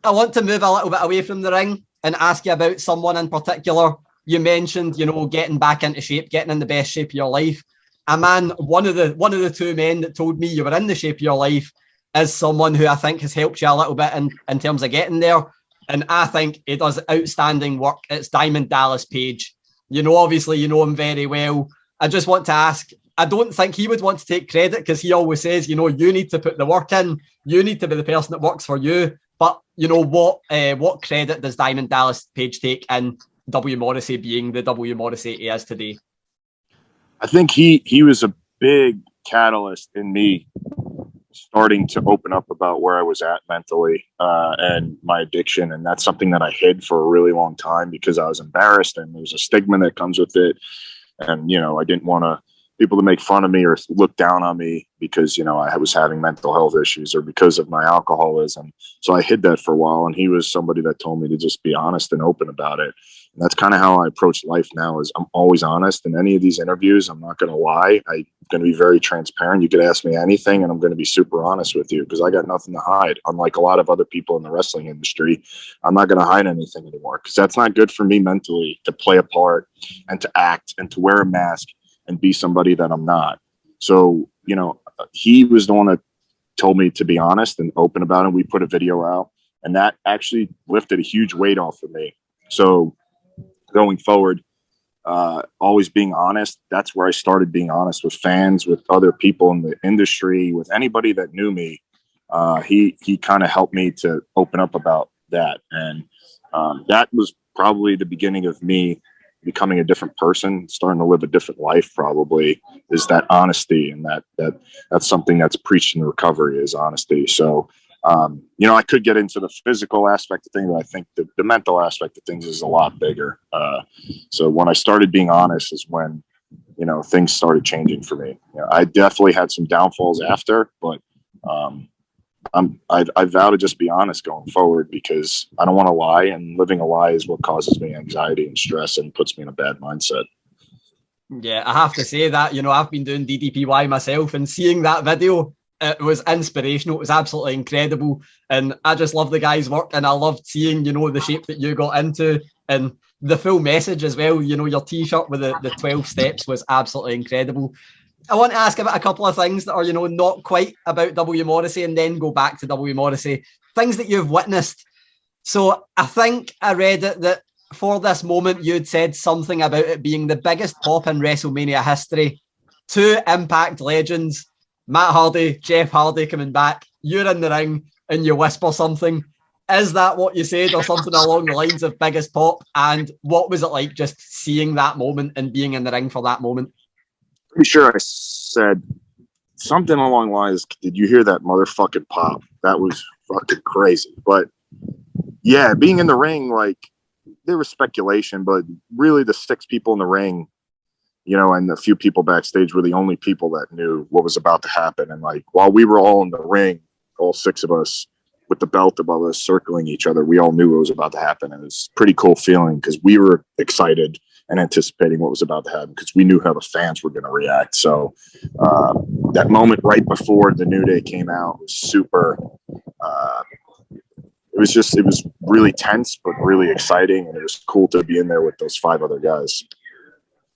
I want to move a little bit away from the ring and ask you about someone in particular. You mentioned, getting back into shape, getting in the best shape of your life. A man, one of the two men that told me you were in the shape of your life is someone who I think has helped you a little bit in terms of getting there. And I think he does outstanding work. It's Diamond Dallas Page. Obviously, you know him very well. I just want to ask, I don't think he would want to take credit, because he always says, you need to put the work in. You need to be the person that works for you. But, what credit does Diamond Dallas Page take in W. Morrissey being the W. Morrissey he is today? I think he was a big catalyst in me starting to open up about where I was at mentally and my addiction. And that's something that I hid for a really long time because I was embarrassed, and there's a stigma that comes with it. And, I didn't want people to make fun of me or look down on me because, I was having mental health issues or because of my alcoholism. So I hid that for a while. And he was somebody that told me to just be honest and open about it. And that's kind of how I approach life now, is I'm always honest. In any of these interviews, I'm not going to lie. I'm going to be very transparent. You could ask me anything and I'm going to be super honest with you because I got nothing to hide. Unlike a lot of other people in the wrestling industry, I'm not going to hide anything anymore because that's not good for me mentally, to play a part and to act and to wear a mask and be somebody that I'm not. So, he was the one that told me to be honest and open about it. We put a video out, and that actually lifted a huge weight off of me. So going forward, always being honest. That's where I started being honest with fans, with other people in the industry, with anybody that knew me. He kind of helped me to open up about that. And that was probably the beginning of me becoming a different person, starting to live a different life, probably, is that honesty. And that's something that's preached in recovery, is honesty. So, I could get into the physical aspect of things, but I think the mental aspect of things is a lot bigger. So when I started being honest is when, things started changing for me. I definitely had some downfalls after, but I vow to just be honest going forward because I don't want to lie, and living a lie is what causes me anxiety and stress and puts me in a bad mindset. Yeah, I have to say that, I've been doing DDPY myself, and seeing that video, it was inspirational. It was absolutely incredible. And I just love the guy's work, and I loved seeing, the shape that you got into and the full message as well. Your t-shirt with the 12 steps was absolutely incredible. I want to ask about a couple of things that are, not quite about W. Morrissey, and then go back to W. Morrissey. Things that you've witnessed. So I think I read it that for this moment, you'd said something about it being the biggest pop in WrestleMania history. Two Impact legends, Matt Hardy, Jeff Hardy coming back. You're in the ring and you whisper something. Is that what you said, or something along the lines of biggest pop? And what was it like just seeing that moment and being in the ring for that moment? Pretty sure I said something along the lines, did you hear that motherfucking pop? That was fucking crazy. But yeah, being in the ring, like, there was speculation, but really the 6 people in the ring, and the few people backstage were the only people that knew what was about to happen. And like, while we were all in the ring, all 6 of us with the belt above us circling each other, we all knew what was about to happen. And it was a pretty cool feeling because we were excited and anticipating what was about to happen because we knew how the fans were going to react. So that moment right before the New Day came out was super, it was really tense, but really exciting. And it was cool to be in there with those 5 other guys.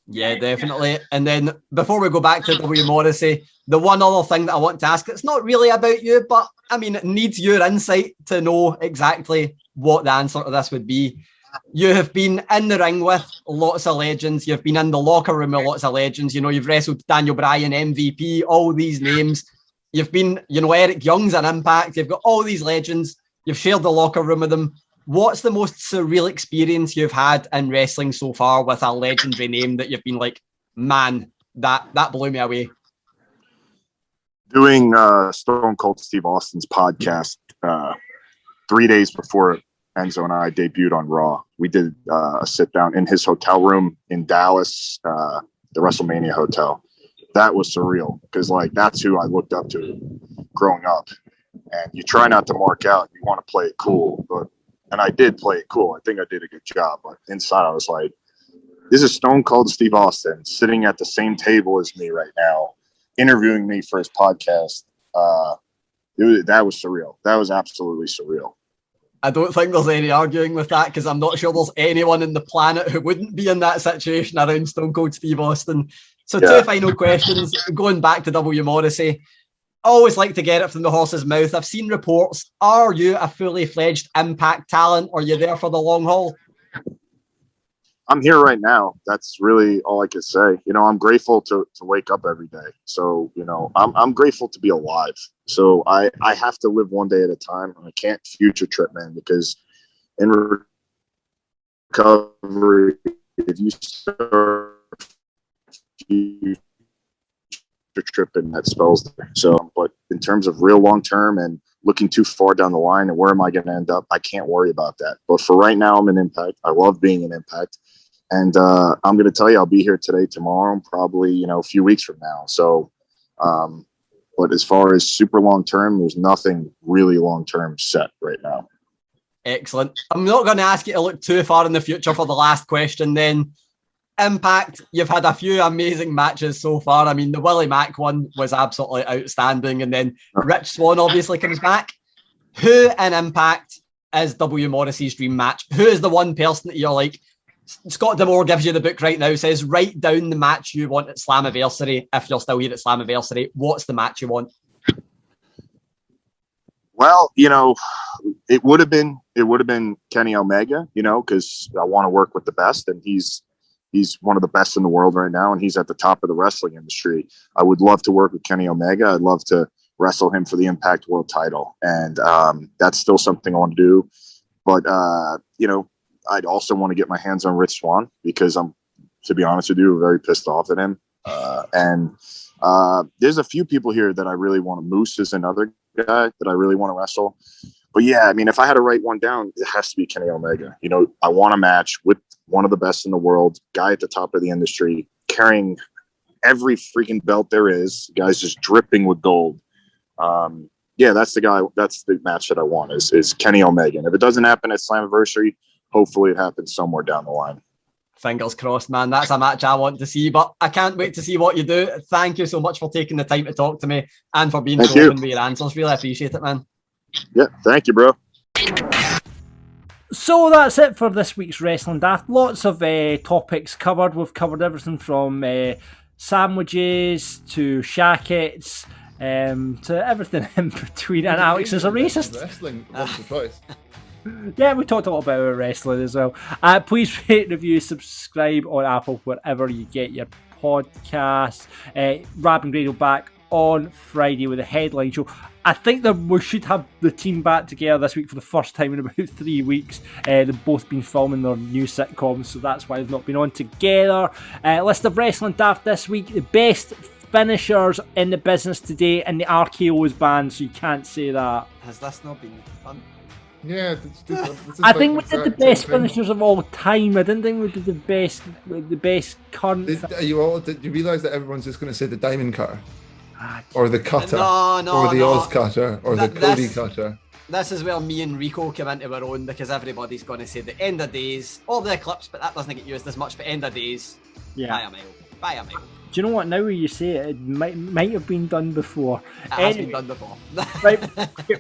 Yeah, definitely. And then before we go back to W. Morrissey, the one other thing that I want to ask, it's not really about you, but I mean, it needs your insight to know exactly what the answer to this would be. You have been in the ring with lots of legends. You've been in the locker room with lots of legends. You've wrestled Daniel Bryan, MVP, all these names. You've been, Eric Young's an Impact. You've got all these legends. You've shared the locker room with them. What's the most surreal experience you've had in wrestling so far with a legendary name that you've been like, man, that blew me away? Doing Stone Cold Steve Austin's podcast 3 days before Enzo and I debuted on Raw. We did a sit down in his hotel room in Dallas, the WrestleMania hotel. That was surreal because like that's who I looked up to growing up. And you try not to mark out. You want to play it cool, and I did play it cool. I think I did a good job. But inside, I was like, "This is Stone Cold Steve Austin sitting at the same table as me right now, interviewing me for his podcast." That was surreal. That was absolutely surreal. I don't think there's any arguing with that because I'm not sure there's anyone in the planet who wouldn't be in that situation around Stone Cold Steve Austin. So two final questions, going back to W. Morrissey. I always like to get it from the horse's mouth. I've seen reports. Are you a fully fledged Impact talent? Or are you there for the long haul? I'm here right now. That's really all I can say. You know, I'm grateful to wake up every day. So, you know, I'm grateful to be alive. So I have to live one day at a time. I can't future trip, man, because in recovery, if you start future tripping, that spells there. So, but in terms of real long term and looking too far down the line and where am I going to end up, I can't worry about that. But for right now, I'm in Impact. I love being in Impact. And I'm going to tell you, I'll be here today, tomorrow, and probably, you know, a few weeks from now. So, but as far as super long term, there's nothing really long term set right now. Excellent. I'm not going to ask you to look too far in the future for the last question then. Impact, you've had a few amazing matches so far. I mean, the Willie Mack one was absolutely outstanding. And then Rich Swann obviously comes back. Who in Impact is W. Morrissey's dream match? Who is the one person that you're like, Scott D'Amore gives you the book right now, says, write down the match you want at Slammiversary. If you're still here at Slammiversary, what's the match you want? Well, you know, it would have been Kenny Omega, you know, because I want to work with the best, and he's one of the best in the world right now, and he's at the top of the wrestling industry. I would love to work with Kenny Omega. I'd love to wrestle him for the Impact World title, and that's still something I want to do. But you know, I'd also want to get my hands on Rich Swann because I'm, to be honest with you, very pissed off at him. And there's a few people here that I really want to. Moose is another guy that I really want to wrestle. But yeah, I mean, if I had to write one down, it has to be Kenny Omega. You know, I want a match with one of the best in the world, guy at the top of the industry, carrying every freaking belt there is, guys just dripping with gold. Yeah, that's the guy. That's the match that I want is Kenny Omega. And if it doesn't happen at Slammiversary, hopefully it happens somewhere down the line. Fingers crossed, man. That's a match I want to see, but I can't wait to see what you do. Thank you so much for taking the time to talk to me and for being so open with your answers. Really appreciate it, man. Yeah, thank you, bro. So that's it for this week's Wrestling Daft. Lots of topics covered. We've covered everything from sandwiches to shackets to everything in between. And Alex is a racist. Wrestling once or twice. Yeah, we talked a lot about wrestling as well. Please rate, review, subscribe on Apple, wherever you get your podcasts. Rab and Grado back on Friday with a headline show. I think that we should have the team back together this week for the first time in about 3 weeks. They've both been filming their new sitcoms, so that's why they've not been on together. List of Wrestling Daft this week. The best finishers in the business today, and the RKO is banned, so you can't say that. Has this not been fun? Yeah, I think we did the best finishers of all time. I didn't think we did the best current. Did you realise that everyone's just going to say the Diamond Cutter? Or the Cutter? No, or the Oz Cutter? Or the Cody Cutter? This is where me and Rico come into our own, because everybody's going to say the End of Days, or the Eclipse, but that doesn't get used as much, but End of Days, yeah. By a mile. Do you know what? Now when you say it, it might have been done before. It has been done before. Right,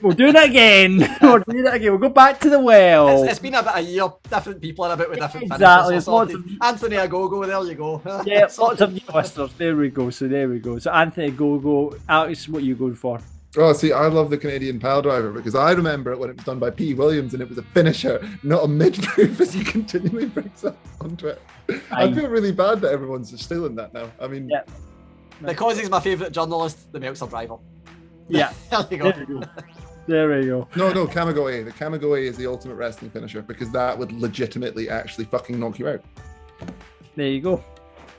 we're doing it again. We'll go back to the well. It's been about a year. Different people are about with different exactly. finishers. Anthony Agogo, there you go. Yeah, lots of new listeners. There we go. So Anthony Agogo, Alex, what are you going for? Oh, see, I love the Canadian pile driver because I remember it when it was done by P. Williams and it was a finisher, not a mid-move, as he continually brings up onto it. I feel really bad that everyone's just stealing that now. I mean, yeah. Because he's my favourite journalist, the Meltzer driver. Yeah. There you go. There we go. No, Kamigoe. The Kamigoe is the ultimate wrestling finisher because that would legitimately actually fucking knock you out. There you go.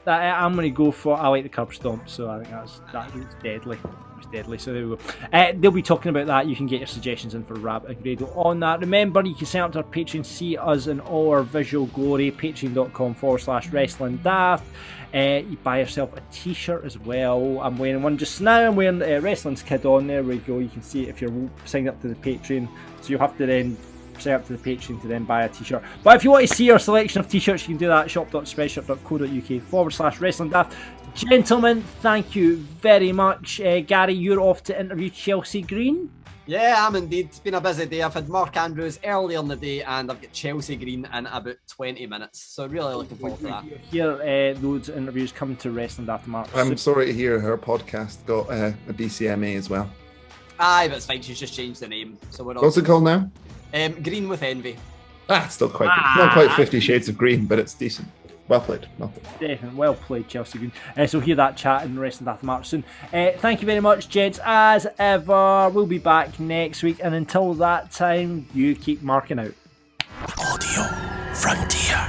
I'm going to go for, I like the curb stomp, so I think that was deadly. It was deadly, so there we go. They'll be talking about that. You can get your suggestions in for Rabbit and Grado on that. Remember, you can sign up to our Patreon, see us in all our visual glory, patreon.com/wrestlingdaft. You buy yourself a t-shirt as well. I'm wearing one just now. I'm wearing Wrestling's Kid on. There we go. You can see it if you're signed up to the Patreon. So you'll have to then sign up to the Patreon to then buy a t-shirt. But if you want to see our selection of t-shirts, you can do that at shop.spreadshirt.co.uk/wrestlingdaft. Gentlemen, thank you very much. Gary, you're off to interview Chelsea Green. Yeah, I'm indeed. It's been a busy day. I've had Mark Andrews earlier in the day, and I've got Chelsea Green in about 20 minutes. So really looking forward to that. Hear those interviews coming to Wrestling Daft Mark. I'm sorry to hear her podcast got a BCMA as well. Aye, but it's fine. She's just changed the name. So we're What's it called now? Green with Envy. It's still quite good. It's not quite 50 Shades of Green, but it's decent. Well played. Definitely. Well played, Chelsea Green. So hear that chat in the Wrestling Daft Mark soon. Thank you very much, gents. As ever, we'll be back next week. And until that time, you keep marking out. Audio Frontier.